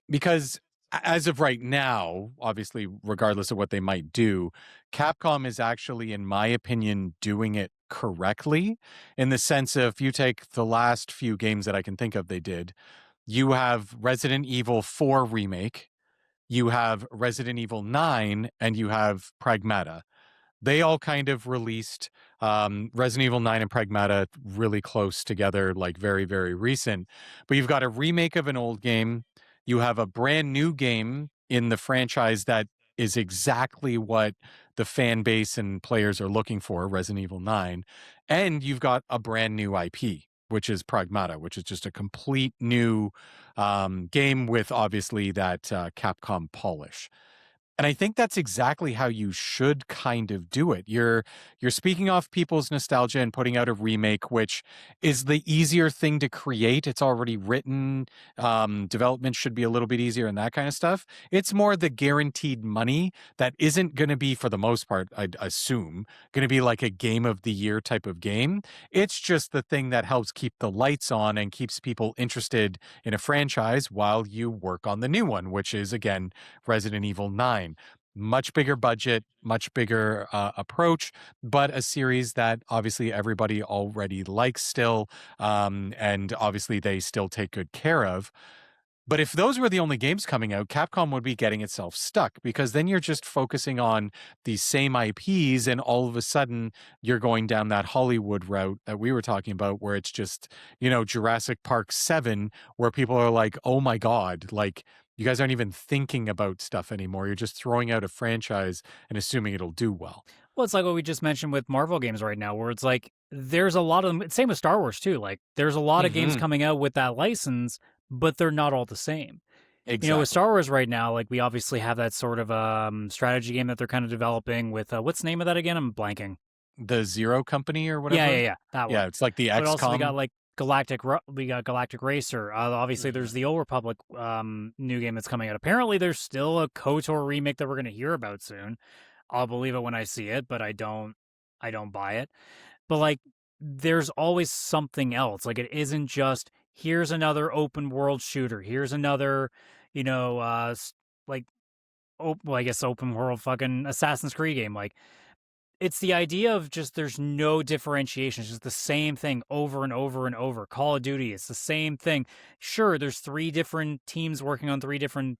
Because as of right now, obviously, regardless of what they might do, Capcom is actually, in my opinion, doing it correctly in the sense of if you take the last few games that I can think of they did, you have Resident Evil 4 Remake, you have Resident Evil 9, and you have Pragmata. They all kind of released Resident Evil 9 and Pragmata really close together, like very, very recent. But you've got a remake of an old game. You have a brand new game in the franchise that is exactly what the fan base and players are looking for, Resident Evil 9. And you've got a brand new IP, which is Pragmata, which is just a complete new game with obviously that Capcom polish. And I think that's exactly how you should kind of do it. You're speaking off people's nostalgia and putting out a remake, which is the easier thing to create. It's already written. Development should be a little bit easier and that kind of stuff. It's more the guaranteed money that isn't going to be, for the most part, I'd assume, going to be like a game of the year type of game. It's just the thing that helps keep the lights on and keeps people interested in a franchise while you work on the new one, which is, again, Resident Evil 9. Much bigger budget, much bigger approach, but a series that obviously everybody already likes still, and obviously they still take good care of. But if those were the only games coming out, Capcom would be getting itself stuck, because then you're just focusing on these same IPs, and all of a sudden you're going down that Hollywood route that we were talking about, where it's just, Jurassic Park 7, where people are like, oh my God, like, you guys aren't even thinking about stuff anymore. You're just throwing out a franchise and assuming it'll do well. Well, it's like what we just mentioned with Marvel games right now, where it's like there's a lot of them. Same with Star Wars too. Like there's a lot of games coming out with that license, but they're not all the same. Exactly. With Star Wars right now, like we obviously have that sort of strategy game that they're kind of developing with what's the name of that again? I'm blanking. The Zero Company or whatever. Yeah, that one. Yeah, it's like the XCOM. But also we got like Galactic Racer. Obviously, there's the Old Republic new game that's coming out. Apparently, there's still a KOTOR remake that we're going to hear about soon. I'll believe it when I see it, but I don't buy it. But like, there's always something else. Like, it isn't just here's another open world shooter. Here's another, like, I guess open world fucking Assassin's Creed game. Like, it's the idea of just there's no differentiation. It's just the same thing over and over and over. Call of Duty, it's the same thing. Sure, there's 3 different teams working on 3 different,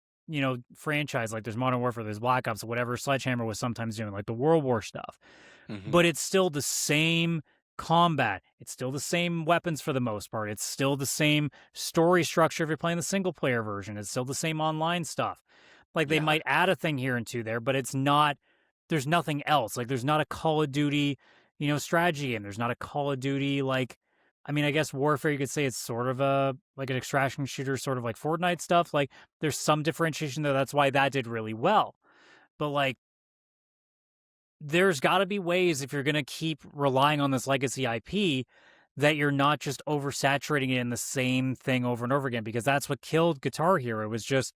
franchise. Like there's Modern Warfare, there's Black Ops, whatever Sledgehammer was sometimes doing, like the World War stuff. But it's still the same combat. It's still the same weapons for the most part. It's still the same story structure if you're playing the single player version. It's still the same online stuff. Like they might add a thing here and two there, but it's not. There's nothing else. Like there's not a Call of Duty, strategy game. There's not a Call of Duty I guess Warfare, you could say it's sort of like an extraction shooter, sort of like Fortnite stuff. Like there's some differentiation there. That's why that did really well. But like, there's got to be ways if you're going to keep relying on this legacy IP that you're not just oversaturating it in the same thing over and over again, because that's what killed Guitar Hero. It was just,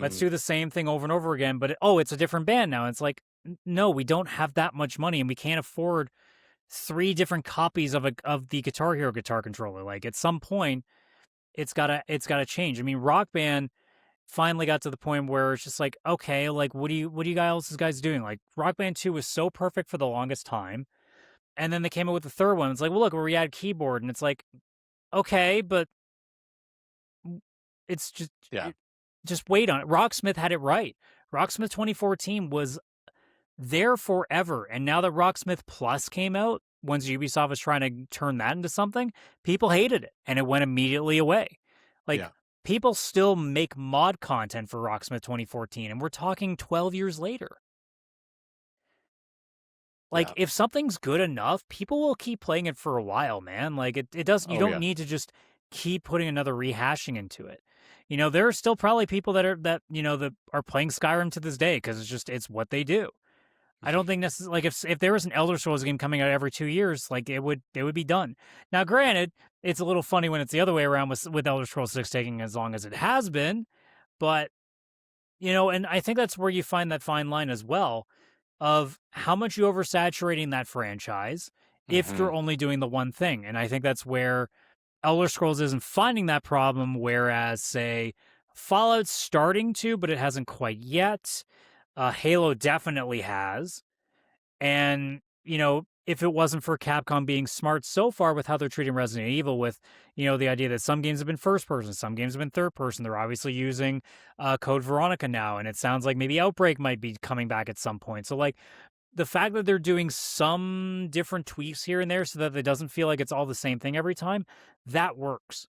let's do the same thing over and over again, but it's a different band now. It's like, no, we don't have that much money and we can't afford 3 different copies of the Guitar Hero guitar controller. Like at some point it's gotta change. I mean, Rock Band finally got to the point where it's just like, okay, like what do you guys doing? Like Rock Band 2 was so perfect for the longest time. And then they came up with the third one. It's like, well, look, where we add keyboard, and it's like, okay, but it's just just wait on it. Rocksmith had it right. Rocksmith 2014 was there forever, and now that Rocksmith Plus came out, once Ubisoft was trying to turn that into something, people hated it, and it went immediately away. Like people still make mod content for Rocksmith 2014, and we're talking 12 years later. Like, if something's good enough, people will keep playing it for a while, man. Like, it does. You don't need to just keep putting another rehashing into it. There are still probably people that are playing Skyrim to this day because it's what they do. I don't think necessarily, like, if there was an Elder Scrolls game coming out every 2 years, like, it would be done. Now, granted, it's a little funny when it's the other way around with Elder Scrolls 6 taking as long as it has been, but, and I think that's where you find that fine line as well, of how much you oversaturating that franchise if you're only doing the one thing. And I think that's where Elder Scrolls isn't finding that problem, whereas, say, Fallout's starting to, but it hasn't quite yet. Halo definitely has. And, if it wasn't for Capcom being smart so far with how they're treating Resident Evil, with, the idea that some games have been first person, some games have been third person. They're obviously using Code Veronica now, and it sounds like maybe Outbreak might be coming back at some point. So, like, the fact that they're doing some different tweaks here and there so that it doesn't feel like it's all the same thing every time, that works.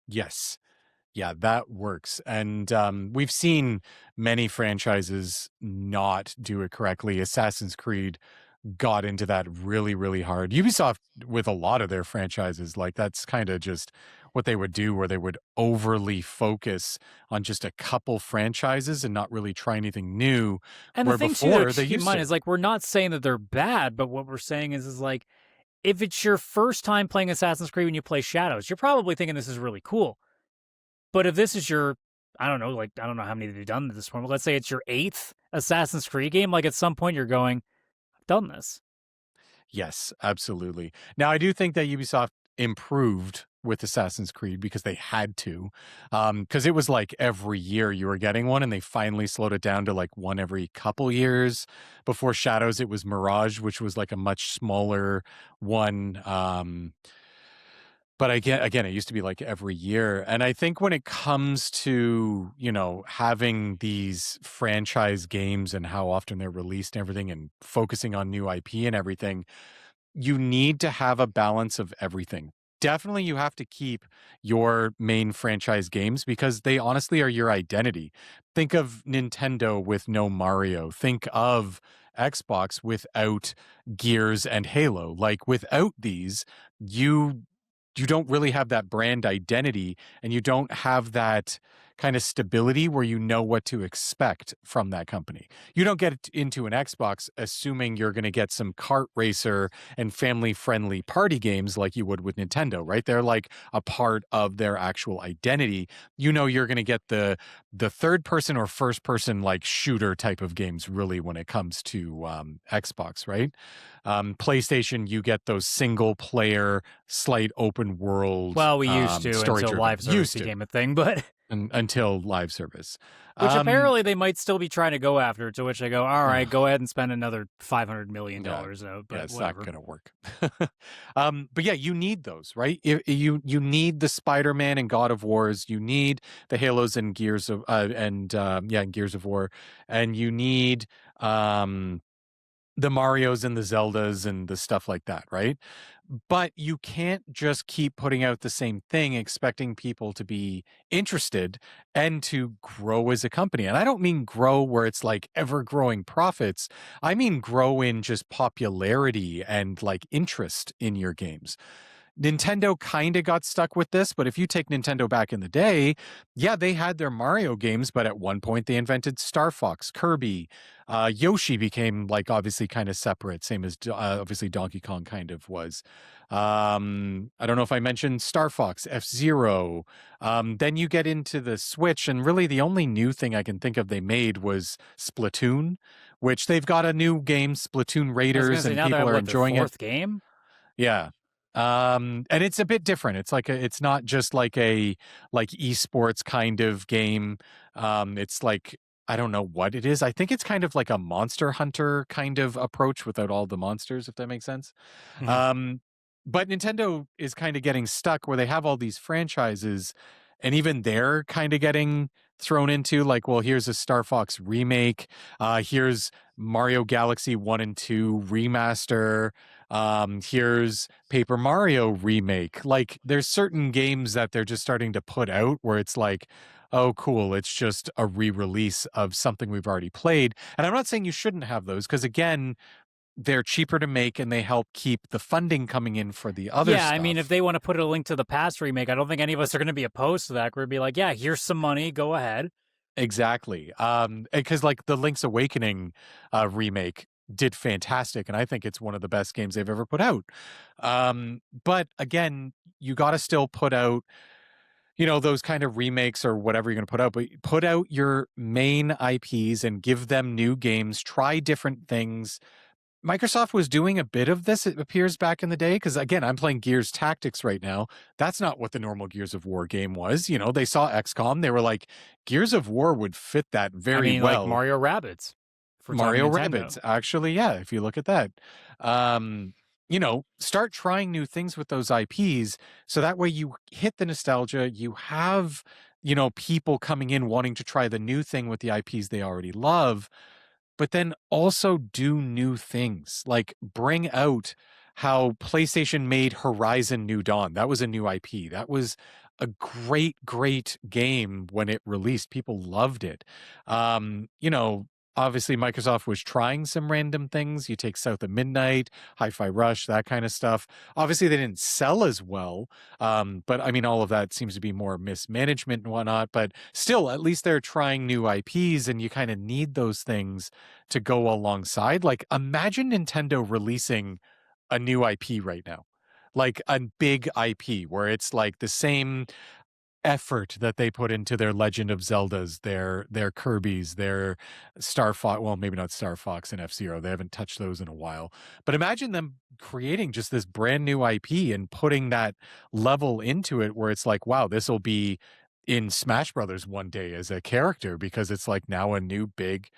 Yes. Yeah, that works. And we've seen many franchises not do it correctly. Assassin's Creed got into that really, really hard. Ubisoft, with a lot of their franchises, like that's kind of just what they would do, where they would overly focus on just a couple franchises and not really try anything new. And the Where thing too to before they keep in used mind to. is like we're not saying that they're bad, but what we're saying is like if it's your first time playing Assassin's Creed when you play Shadows, you're probably thinking this is really cool. But if this is your, I don't know, like I don't know how many they've done at this point, but let's say it's your eighth Assassin's Creed game, like at some point you're going, I've done this. Yes, absolutely. Now, I do think that Ubisoft improved with Assassin's Creed because they had to, because it was like every year you were getting one, and they finally slowed it down to like one every couple years. Before Shadows, it was Mirage, which was like a much smaller one. But again, it used to be like every year. And I think when it comes to, having these franchise games and how often they're released and everything and focusing on new IP and everything, you need to have a balance of everything. Definitely, you have to keep your main franchise games because they honestly are your identity. Think of Nintendo with no Mario. Think of Xbox without Gears and Halo. Like without these, you you don't really have that brand identity, and you don't have that kind of stability where you know what to expect from that company. You don't get into an Xbox assuming you're going to get some kart racer and family friendly party games like you would with Nintendo, right? They're like a part of their actual identity. You're going to get the third person or first person like shooter type of games really when it comes to Xbox, right? PlayStation, you get those single player, slight open world, Well, we used to story until driven. live service became a thing, but Until live service. which apparently they might still be trying to go after. To which I go, all right, go ahead and spend another $500 million out, but yeah, it's whatever. not going to work. But yeah, you need those, right? You need the Spider-Man and God of Wars. You need the Halos and Gears of and Gears of War, and you need the Marios and the Zeldas and the stuff like that, right? But you can't just keep putting out the same thing expecting people to be interested and to grow as a company. And I don't mean grow where it's like ever growing profits. I mean grow in just popularity and like interest in your games. Nintendo kind of got stuck with this, but if you take Nintendo back in the day, yeah, they had their Mario games, but at one point they invented Star Fox, Kirby, Yoshi became like obviously kind of separate, same as obviously Donkey Kong kind of was. I don't know if I mentioned Star Fox, F-Zero. Then you get into the Switch, and really the only new thing I can think of they made was Splatoon, which they've got a new game, Splatoon I was gonna Raiders, say and now they people have are what their enjoying it. fourth game. Yeah. And it's a bit different. It's not just like a like esports kind of game. It's like I don't know what it is. I think it's kind of like a Monster Hunter kind of approach without all the monsters, if that makes sense. Mhm. Um, but Nintendo is kind of getting stuck where they have all these franchises, and even they're kind of getting thrown into like, well, here's a Star Fox remake. Here's Mario Galaxy 1 and 2 remaster. Here's Paper Mario remake. Like there's certain games that they're just starting to put out where it's like, oh, cool, it's just a re-release of something we've already played. And I'm not saying you shouldn't have those because again, they're cheaper to make and they help keep the funding coming in for the other Yeah, I stuff. mean, if they want to put a link to the past remake, I don't think any of us are going to be opposed to that. We're going to be like, yeah, here's some money, go ahead. Exactly. Because like the Link's Awakening remake did fantastic, and I think it's one of the best games they've ever put out. But again, you got to still put out, those kind of remakes or whatever you're going to put out, but put out your main IPs and give them new games, try different things. Microsoft was doing a bit of this, it appears, back in the day. Because again, I'm playing Gears Tactics right now. That's not what the normal Gears of War game was. They saw XCOM. They were like, Gears of War would fit that very I mean, like well. Mario Rabbids for Mario Nintendo. Rabbids, actually, yeah. If you look at that, start trying new things with those IPs, so that way you hit the nostalgia. You have, people coming in wanting to try the new thing with the IPs they already love, but then also do new things, like bring out how PlayStation made Horizon New Dawn. That was a new IP. That was a great game when it released. People loved it. You know, obviously Microsoft was trying some random things. You take South of Midnight, Hi-Fi Rush, that kind of stuff. Obviously they didn't sell as well. But I mean, all of that seems to be more mismanagement and whatnot, but still, at least they're trying new IPs, and you kind of need those things to go alongside. Like, imagine Nintendo releasing a new IP right now, like a big IP where it's like the same effort that they put into their Legend of Zeldas, their Kirby's, their Star Fox. Well, maybe not Star Fox and F-Zero. They haven't touched those in a while. But imagine them creating just this brand new IP and putting that level into it where it's like, wow, this will be in Smash Brothers one day as a character because it's like now a new big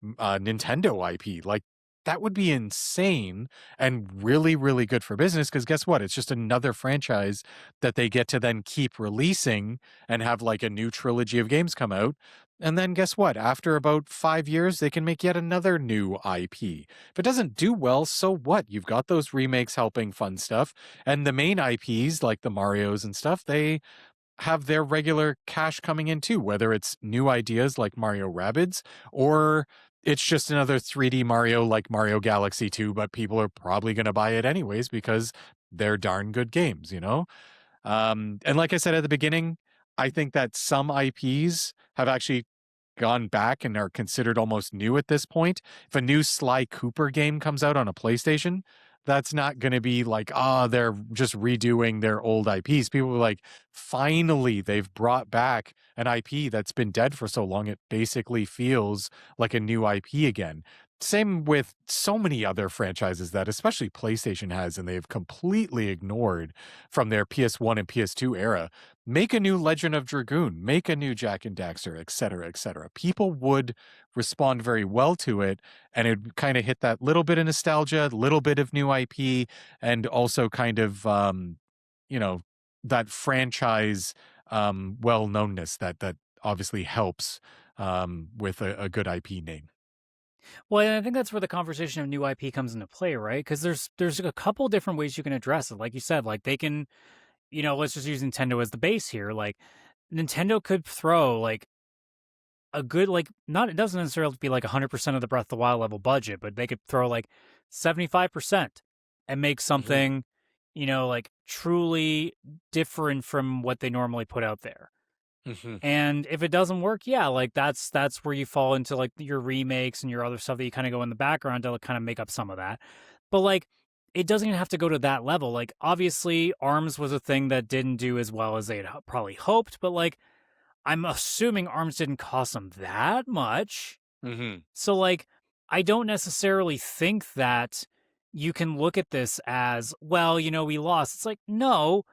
Nintendo IP. Like, that would be insane and really, really good for business because guess what? It's just another franchise that they get to then keep releasing and have like a new trilogy of games come out. And then guess what? After about 5 years, they can make yet another new IP. If it doesn't do well, so what? You've got those remakes helping fund stuff. And the main IPs, like the Marios and stuff, they have their regular cash coming in too, whether it's new ideas like Mario Rabbids or it's just another 3D Mario like Mario Galaxy 2, but people are probably going to buy it anyways because they're darn good games, you know? And like I said at the beginning, I think that some IPs have actually gone back and are considered almost new at this point. If a new Sly Cooper game comes out on a PlayStation, that's not going to be like, they're just redoing their old IPs. People are like, finally, they've brought back an IP that's been dead for so long. It basically feels like a new IP again. Same with so many other franchises that especially PlayStation has, and they've completely ignored from their PS1 and PS2 era. Make a new Legend of Dragoon, make a new Jack and Daxter, et cetera, et cetera. People would respond very well to it, and it kind of hit that little bit of nostalgia, little bit of new IP, and also kind of, you know, that franchise well-knownness that obviously helps with a good IP name. Well, and I think that's where the conversation of new IP comes into play, right? Because there's a couple different ways you can address it. Like you said, like they can, let's just use Nintendo as the base here. Like Nintendo could throw like a good like not it doesn't necessarily have to be like 100% of the Breath of the Wild level budget, but they could throw like 75% and make Mm-hmm. something, like truly different from what they normally put out there. Mm-hmm. And if it doesn't work, yeah, like that's where you fall into like your remakes and your other stuff that you kind of go in the background to like, kind of make up some of that. But like it doesn't even have to go to that level. Like obviously ARMS was a thing that didn't do as well as they had probably hoped, but like I'm assuming ARMS didn't cost them that much. Mm-hmm. So like I don't necessarily think that you can look at this as, well, we lost. It's like, no,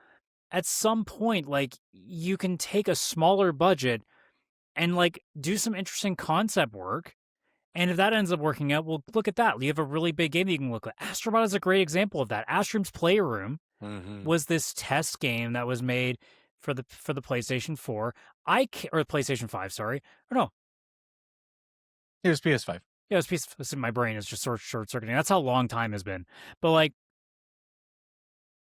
at some point, like you can take a smaller budget and like do some interesting concept work. And if that ends up working out, well, look at that. You have a really big game that you can look at. Astrobot is a great example of that. Astrom's Playroom Mm-hmm. was this test game that was made for the PlayStation 4. Or PlayStation 5, sorry. Or no. Here's PS5. Yeah, it's in my brain is just sort of short circuiting. That's how long time has been. But like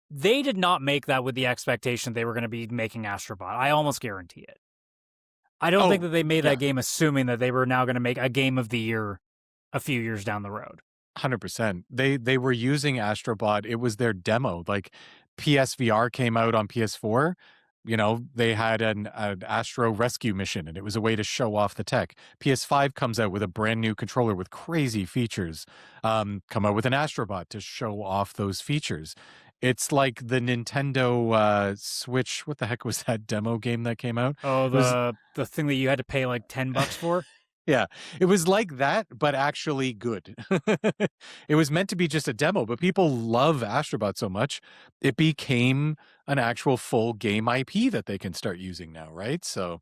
they did not make that with the expectation they were going to be making Astrobot. I almost guarantee it. I don't think Oh, that they made yeah. that game assuming that they were now going to make a game of the year a few years down the road. 100%. They were using Astrobot. It was their demo. Like PSVR came out on PS4. You know, they had an Astro rescue mission, and it was a way to show off the tech. PS5 comes out with a brand new controller with crazy features. Come out with an Astrobot to show off those features. It's like the Nintendo Switch. What the heck was that demo game that came out? Oh, It was the thing that you had to pay like $10 for? Yeah, it was like that, but actually good. It was meant to be just a demo, but people love Astrobot so much, it became an actual full game IP that they can start using now, right? So,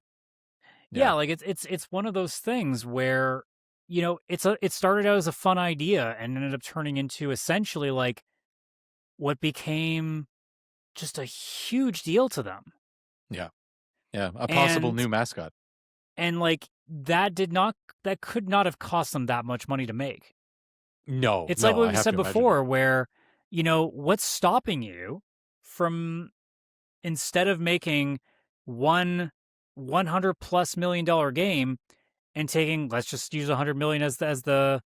Yeah, yeah, like it's one of those things where it started out as a fun idea and ended up turning into essentially like what became just a huge deal to them. yeah, yeah, a possible And new mascot. like that could not have cost them that much money to make. No, It's like no, what I we have said to imagine not. before where what's stopping you from, instead of making one $100+ million game and taking, let's just use 100 million as the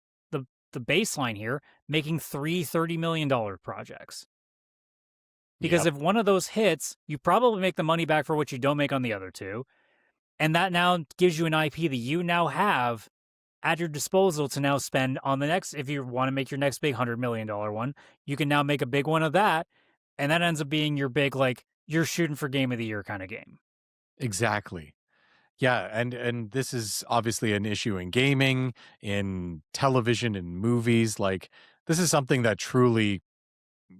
the baseline here, making three $30 million projects. Because Yep. if one of those hits, you probably make the money back for what you don't make on the other two. And that now gives you an IP that you now have at your disposal to now spend on the next. If you want to make your next big $100 million one, you can now make a big one of that. And that ends up being your big, like, you're shooting for game of the year kind of game. Exactly. Yeah, and this is obviously an issue in gaming, in television, in movies. Like, this is something that truly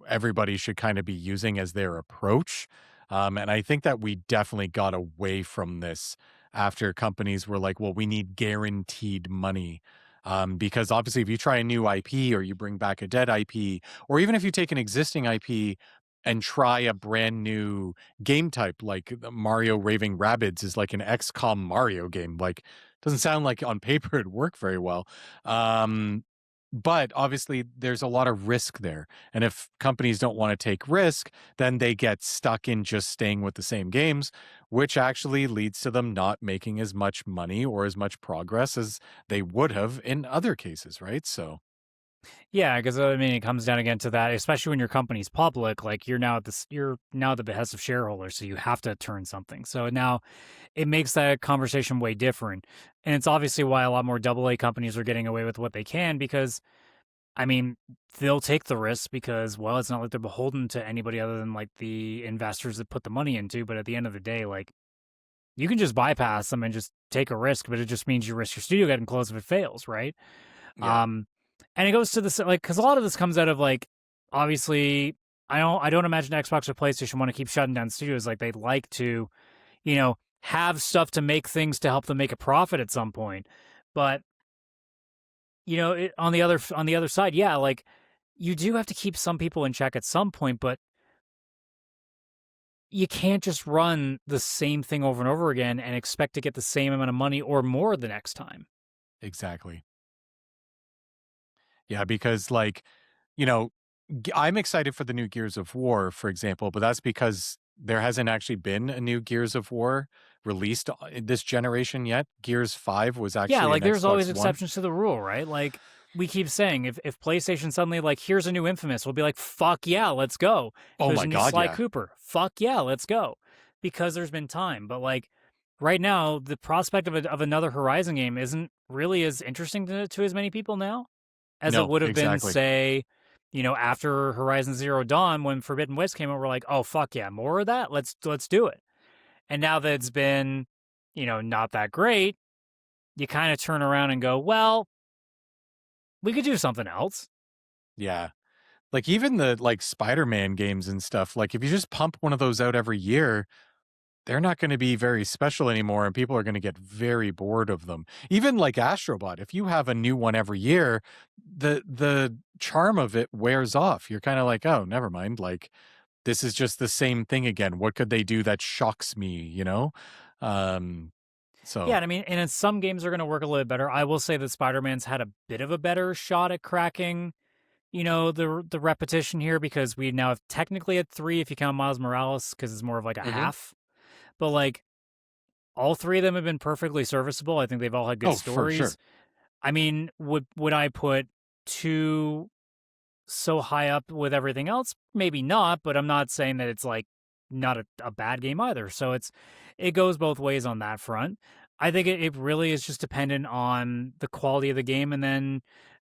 everybody should kind of be using as their approach. And I think that we definitely got away from this after companies were like, well, we need guaranteed money. Because obviously, if you try a new IP or you bring back a dead IP, or even if you take an existing IP and try a brand new game type, like the Mario Raving Rabbids is like an XCOM Mario game. Like, doesn't sound like on paper it'd work very well. But obviously, there's a lot of risk there. And if companies don't want to take risk, then they get stuck in just staying with the same games, which actually leads to them not making as much money or as much progress as they would have in other cases, right? So, Yeah, because I mean, it comes down again to that, especially when your company's public. Like, you're now at the behest of shareholders, so you have to turn something. So now it makes that conversation way different, and it's obviously why a lot more AA companies are getting away with what they can because, I mean, they'll take the risk because, well, it's not like they're beholden to anybody other than like the investors that put the money into. But at the end of the day, like, you can just bypass them and just take a risk, but it just means you risk your studio getting closed if it fails, right? yeah. Um, and it goes to this, like, because a lot of this comes out of, like, obviously, I don't imagine Xbox or PlayStation want to keep shutting down studios. Like, they'd like to, have stuff to make things to help them make a profit at some point. But on the other side, yeah, like, you do have to keep some people in check at some point, but you can't just run the same thing over and over again and expect to get the same amount of money or more the next time. Exactly. Yeah, because like, you know, I'm excited for the new Gears of War, for example, but that's because there hasn't actually been a new Gears of War released this generation yet. Gears 5 was Yeah, actually an like, there's always Xbox One. exceptions to the rule, right? Like, we keep saying, if PlayStation suddenly, like, here's a new Infamous, we'll be like, fuck yeah, let's go. Oh Here's my a new god, Sly yeah. Cooper, fuck yeah, let's go. Because there's been time. But, like, right now, the prospect of another Horizon game isn't really as interesting to as many people now as it No, would have been, exactly. say, after Horizon Zero Dawn when Forbidden West came out. We're like, oh fuck yeah, more of that. Let's do it. And now that it's been, not that great, you kind of turn around and go, well, we could do something else. Yeah. Like even the like Spider-Man games and stuff, like if you just pump one of those out every year, they're not going to be very special anymore and people are going to get very bored of them. Even like Astrobot, if you have a new one every year, the charm of it wears off. You're kind of like, "Oh, never mind. Like this is just the same thing again. What could they do that shocks me, you know?" Um Yeah, so and I mean, and in some games are going to work a little bit better. I will say that Spider-Man's had a bit of a better shot at cracking, the repetition here because we now have technically at three if you count Miles Morales because it's more of like a Mhm. half. But like all three of them have been perfectly serviceable. I think they've all had good Oh, for sure. stories. I mean, would I put two so high up with everything else? Maybe not, but I'm not saying that it's like not a bad game either. So it goes both ways on that front. I think it really is just dependent on the quality of the game. And then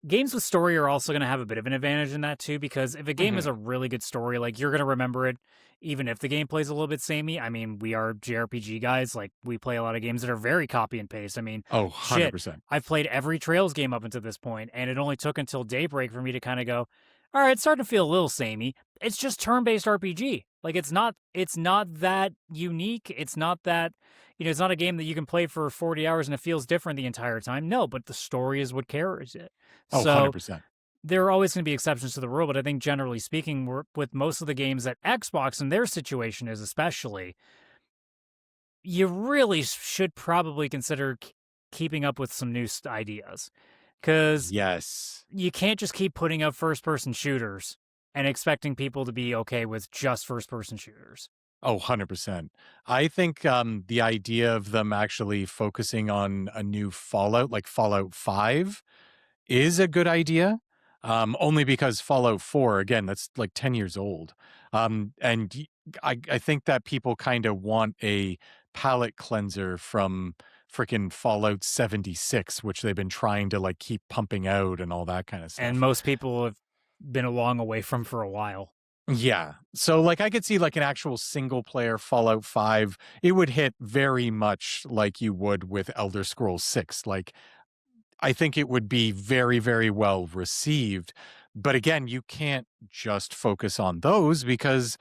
games with story are also going to have a bit of an advantage in that too, because if a game has Mhm. a really good story, like you're going to remember it, even if the gameplay's a little bit samey. I mean, we are JRPG guys. Like we play a lot of games that are very copy and paste. I mean, Oh, shit, 100%. I've played every Trails game up until this point, and it only took until Daybreak for me to kind of go, all right, it's starting to feel a little samey. It's just turn-based RPG. Like it's not that unique. It's not that, it's not a game that you can play for 40 hours and it feels different the entire time. No, but the story is what carries it. Oh, So 100%. there are always going to be exceptions to the rule, but I think generally speaking, with most of the games that Xbox and their situation is especially, you really should probably consider keeping up with some new ideas because Yes. you can't just keep putting up first person shooters and expecting people to be okay with just first person shooters. Oh, 100%. I think the idea of them actually focusing on a new Fallout, like Fallout 5, is a good idea. Only because Fallout 4, again, that's like 10 years old. And I think that people kind of want a palate cleanser from freaking Fallout 76, which they've been trying to like keep pumping out and all that kind of And stuff. most people have been a long away from for a while. Yeah. So like I could see like an actual single player Fallout 5, it would hit very much like you would with Elder Scrolls 6. Like I think it would be very, very well received. But again, you can't just focus on those because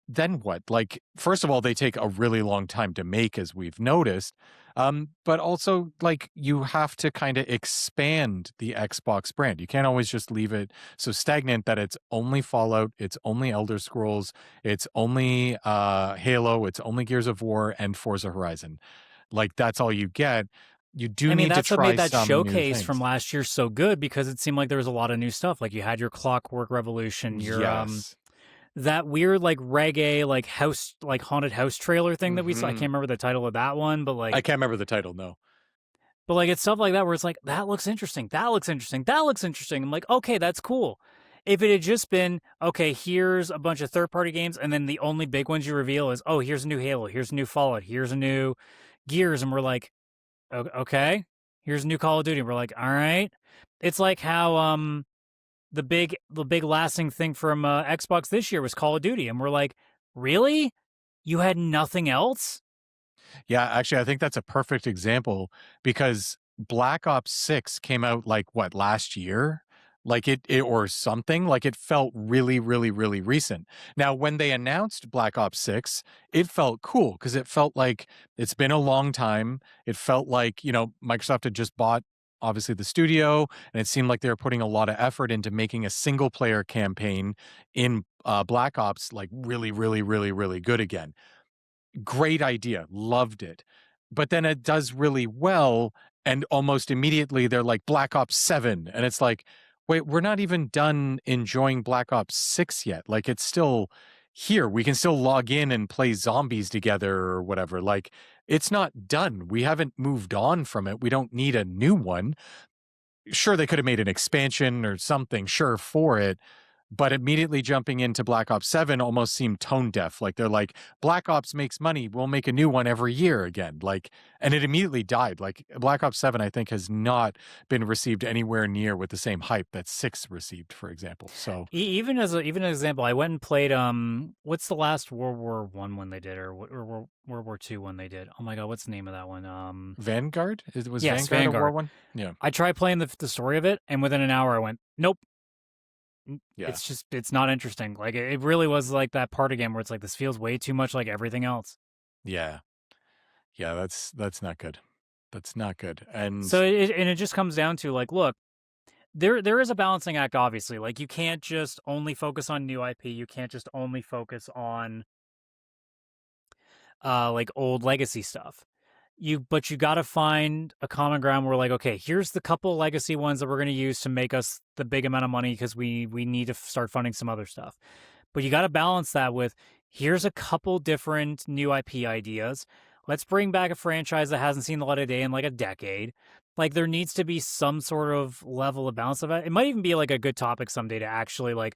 then what? Like, first of all, they take a really long time to make, as we've noticed. But also, like, you have to kind of expand the Xbox brand. You can't always just leave it so stagnant that it's only Fallout, it's only Elder Scrolls, it's only Halo, it's only Gears of War and Forza Horizon. Like, that's all you get. You do I mean, need to that's what made try that some new showcase from things. last year so good because it seemed like there was a lot of new stuff. Like you had your Clockwork Revolution, your Yes. that weird like reggae like house like haunted house trailer thing that we saw. I Hmm. can't remember the title of that one, but I like can't remember the title, no. it's stuff like that where it's like that looks interesting, that looks interesting, that looks interesting. I'm like, okay, that's cool. If it had just been okay, here's a bunch of third party games, and then the only big ones you reveal is oh, here's a new Halo, here's a new Fallout, here's a new Gears, and we're like, okay, here's a new Call of Duty. We're like, all right. It's like how the big lasting thing from Xbox this year was Call of Duty, and we're like, really? You had nothing else? Yeah, actually, I think that's a perfect example because Black Ops 6 came out like what, last year? Like it or something. Like it felt really, really, really recent. Now, when they announced Black Ops 6, it felt cool because it felt like it's been a long time. It felt like, Microsoft had just bought obviously the studio, and it seemed like they were putting a lot of effort into making a single player campaign in Black Ops like really, really, really, really good again. Great idea, loved it. But then it does really well, and almost immediately they're like Black Ops 7, and it's like, wait, we're not even done enjoying Black Ops 6 yet. Like it's still here. We can still log in and play zombies together or whatever. Like it's not done. We haven't moved on from it. We don't need a new one. Sure, they could have made an expansion or something, sure, for it, but immediately jumping into Black Ops 7 almost seemed tone deaf. Like they're like, Black Ops makes money, we'll make a new one every year again. Like, and it immediately died. Like Black Ops 7, I think, has not been received anywhere near with the same hype that 6 received, for example. So Even an example, I went and played what's the last World War I one they did, or World War II one they did? Oh my god, what's the name of that one? Vanguard? It was Yes, Vanguard a War Vanguard. one? Yeah. I tried playing the story of it, and within an hour, I went, nope. Yeah. It's not interesting. Like it really was like that part again where it's like this feels way too much like everything else. Yeah. Yeah, that's not good. That's not good. And So it just comes down to like, look, there is a balancing act, obviously. Like you can't just only focus on new IP. You can't just only focus on like old legacy stuff. But you got to find a common ground where like, okay, here's the couple legacy ones that we're going to use to make us the big amount of money because we need to start funding some other stuff. But you got to balance that with here's a couple different new IP ideas. Let's bring back a franchise that hasn't seen the light of day in like a decade. Like there needs to be some sort of level of balance of it. It might even be like a good topic someday to actually like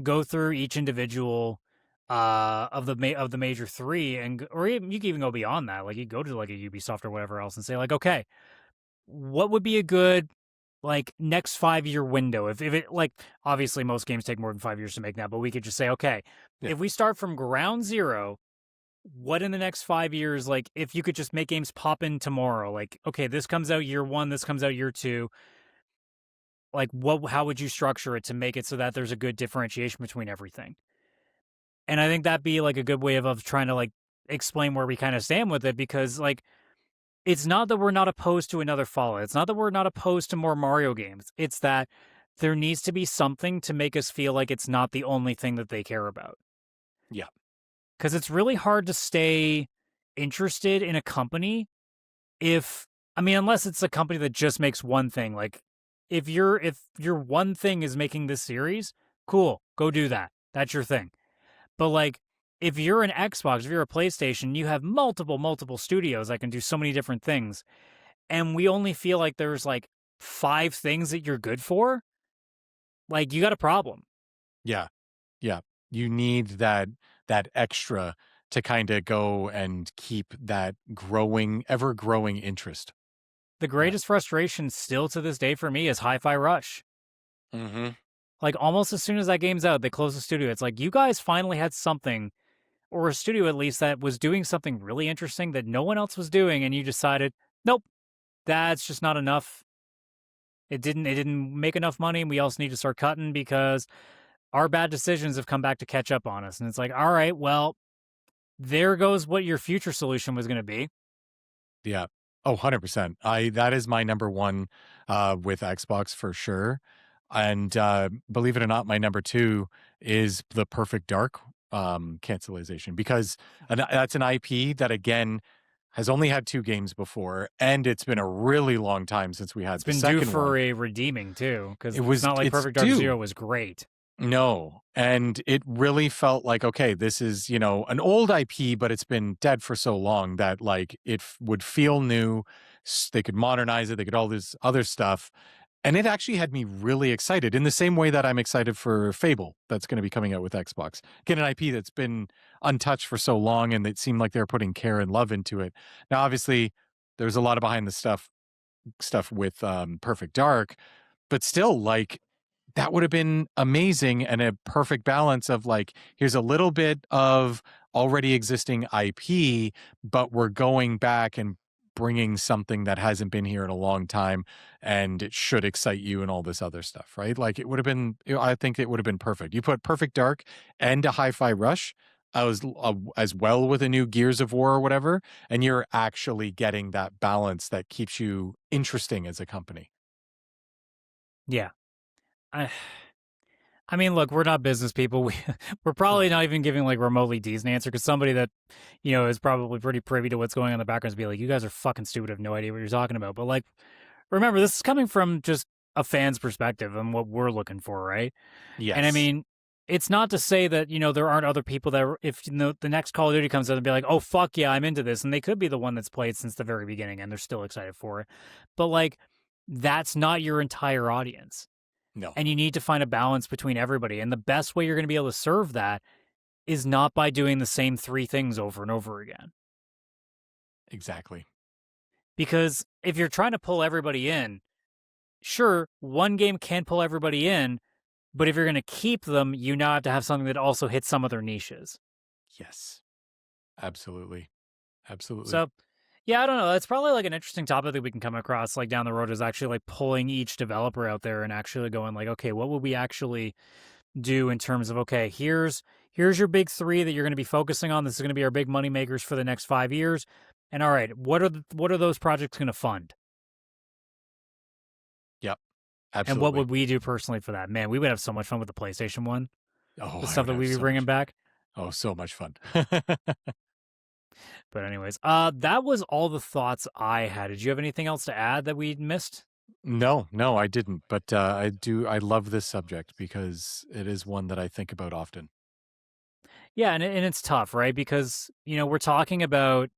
go through each individual of the major three, and or even, you can even go beyond that. Like you go to like a Ubisoft or whatever else and say like, okay, what would be a good like next 5 year window? If it like obviously most games take more than 5 years to make now, but we could just say, okay, yeah. if we start from ground zero, what in the next 5 years, like if you could just make games pop in tomorrow, like okay, this comes out year one, this comes out year two, like how would you structure it to make it so that there's a good differentiation between everything? And I think that'd be like a good way of trying to like explain where we kind of stand with it because like it's not that we're not opposed to another Fallout. It's not that we're not opposed to more Mario games. It's that there needs to be something to make us feel like it's not the only thing that they care about. Yeah. Because it's really hard to stay interested in a company if I mean unless it's a company that just makes one thing. Like if your one thing is making this series, cool, go do that. That's your thing. But like if you're an Xbox, if you're a PlayStation, you have multiple studios that can do so many different things. And we only feel like there's like 5 things that you're good for. Like, you got a problem. Yeah. Yeah. You need that extra to kind of go and keep that ever growing interest. The greatest frustration still to this day for me is Hi-Fi Rush. Mm-hmm. Like, almost as soon as that game's out, they close the studio. It's like, you guys finally had something, or a studio at least, that was doing something really interesting that no one else was doing, and you decided, nope, that's just not enough. It didn't make enough money, and we also need to start cutting because our bad decisions have come back to catch up on us. And it's like, all right, well, there goes what your future solution was going to be. Yeah. Oh, 100%. That is my number one with Xbox for sure. And believe it or not, my number two is the Perfect Dark cancelization, because that's an IP that, again, has only had 2 games before, and it's been a really long time since we had It's the been due second for one. a redeeming too, because it's Was not like it's Perfect Dark due. Zero was great. No, and it really felt like, okay, this is, an old IP, but it's been dead for so long that like would feel new. They could modernize it. They could all this other stuff. And it actually had me really excited, in the same way that I'm excited for Fable that's going to be coming out with Xbox. Get an IP that's been untouched for so long, and it seemed like they're putting care and love into it. Now, obviously, there's a lot of behind the stuff with Perfect Dark, but still, like, that would have been amazing, and a perfect balance of like, here's a little bit of already existing IP, but we're going back and bringing something that hasn't been here in a long time, and it should excite you and all this other stuff, right? Like, it would have been, I think it would have been perfect. You put Perfect Dark and a Hi-Fi Rush, I was as well with a new Gears of War or whatever, and you're actually getting that balance that keeps you interesting as a company. Yeah. I mean, look, we're not business people. We're probably not even giving like remotely decent answer, because somebody that, is probably pretty privy to what's going on in the background is be like, you guys are fucking stupid, have no idea what you're talking about. But like, remember, this is coming from just a fan's perspective and what we're looking for, right? And I Yes. mean, it's not to say that, there aren't other people that, if the next Call of Duty comes out, and be like, oh, fuck yeah, I'm into this. And they could be the one that's played since the very beginning and they're still excited for it. But like, that's not your entire audience. No. And you need to find a balance between everybody. And the best way you're going to be able to serve that is not by doing the same 3 things over and over again. Exactly. Because if you're trying to pull everybody in, sure, one game can pull everybody in, but if you're going to keep them, you now have to have something that also hits some of their niches. Yes. Absolutely. Absolutely. So, yeah, I don't know. It's probably like an interesting topic that we can come across like down the road, is actually like pulling each developer out there and actually going like, okay, what would we actually do in terms of, okay, here's your big 3 that you're going to be focusing on. This is going to be our big money makers for the next 5 years. And all right, what are those projects going to fund? Yep. And what Absolutely. would we do personally for that? Man, we would have so much fun with the PlayStation one. Oh, The I stuff would that have we'd be so bringing much. back. Oh, so much fun. But anyways, that was all the thoughts I had. Did you have anything else to add that we missed? No, I didn't. But I love this subject because it is one that I think about often. Yeah, and it's tough, right? Because, we're talking about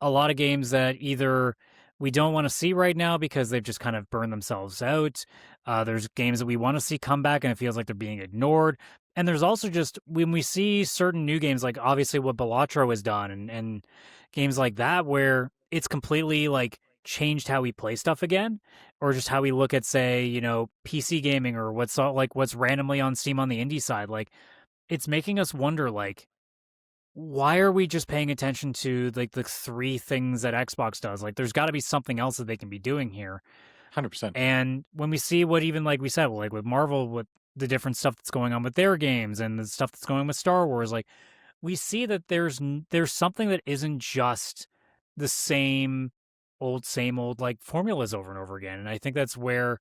a lot of games that either we don't want to see right now because they've just kind of burned themselves out. There's games that we want to see come back and it feels like they're being ignored. And there's also just when we see certain new games, like obviously what Balatro has done, and games like that, where it's completely like changed how we play stuff again, or just how we look at, say, PC gaming, or what's randomly on Steam on the indie side. Like, it's making us wonder, like, why are we just paying attention to like the 3 things that Xbox does? Like, there's got to be something else that they can be doing here. 100%. And when we see what, even like we said, like with Marvel, with the different stuff that's going on with their games and the stuff that's going on with Star Wars, like, we see that there's something that isn't just the same old like formulas over and over again. And I think that's where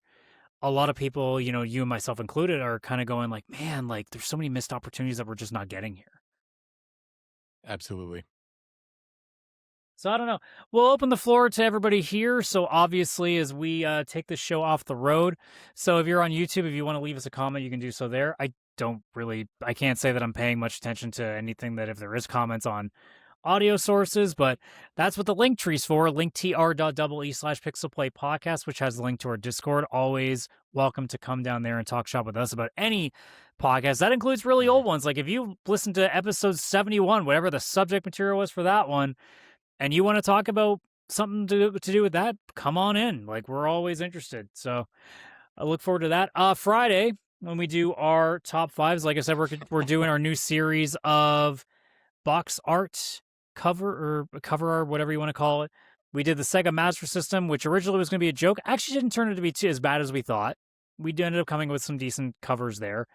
a lot of people, you and myself included, are kind of going like, man, like there's so many missed opportunities that we're just not getting here. Absolutely. So I don't know. We'll open the floor to everybody here. So obviously, as we take this show off the road, so if you're on YouTube, if you want to leave us a comment, you can do so there. I I can't say that I'm paying much attention to anything that if there is comments on audio sources, but that's what the link tree's for. linktr.ee/pixelplay podcast, which has a link to our Discord. Always welcome to come down there and talk shop with us about any podcast. That includes really old ones. Like if you listen to episode 71, whatever the subject material was for that one, and you want to talk about something to do with that, come on in. Like we're always interested. So I look forward to that. Friday, when we do our top fives, like I said, we're doing our new series of box art cover art, whatever you want to call it. We did the Sega Master System, which originally was going to be a joke. Actually didn't turn out to be as bad as we thought. We ended up coming with some decent covers there.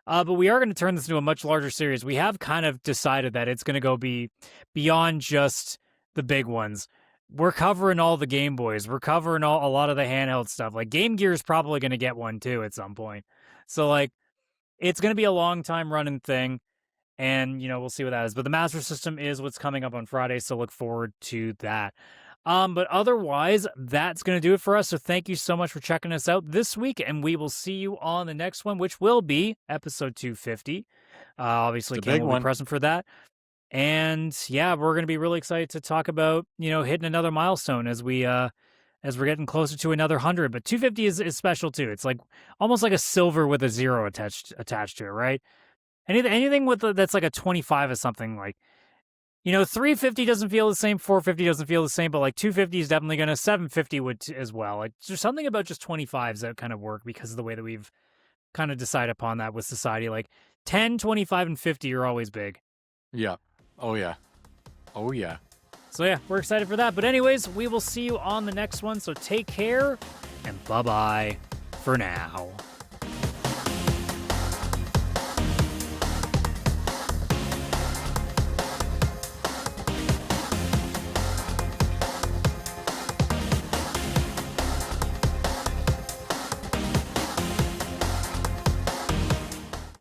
But we are going to turn this into a much larger series. We have kind of decided that it's going to go be beyond just the big ones. We're covering all the Game Boys. We're covering a lot of the handheld stuff. Like Game Gear is probably going to get one too at some point. So like, it's going to be a long time running thing. And, we'll see what that is. But the Master System is what's coming up on Friday, so look forward to that. But otherwise, that's going to do it for us. So thank you so much for checking us out this week, and we will see you on the next one, which will be episode 250. Obviously, Kaylan will be present for that. And, yeah, we're going to be really excited to talk about, hitting another milestone as we're getting closer to another 100. But 250 is special, too. It's like almost like a silver with a zero attached to it, right? Anything that's like a 25 or something, like, 350 doesn't feel the same, 450 doesn't feel the same, but like 250 is definitely going to, 750 would as well. Like there's something about just 25s that kind of work because of the way that we've kind of decided upon that with society. Like 10, 25, and 50 are always big. Yeah. Oh, yeah. Oh, yeah. So yeah, we're excited for that. But anyways, we will see you on the next one. So take care and bye-bye for now.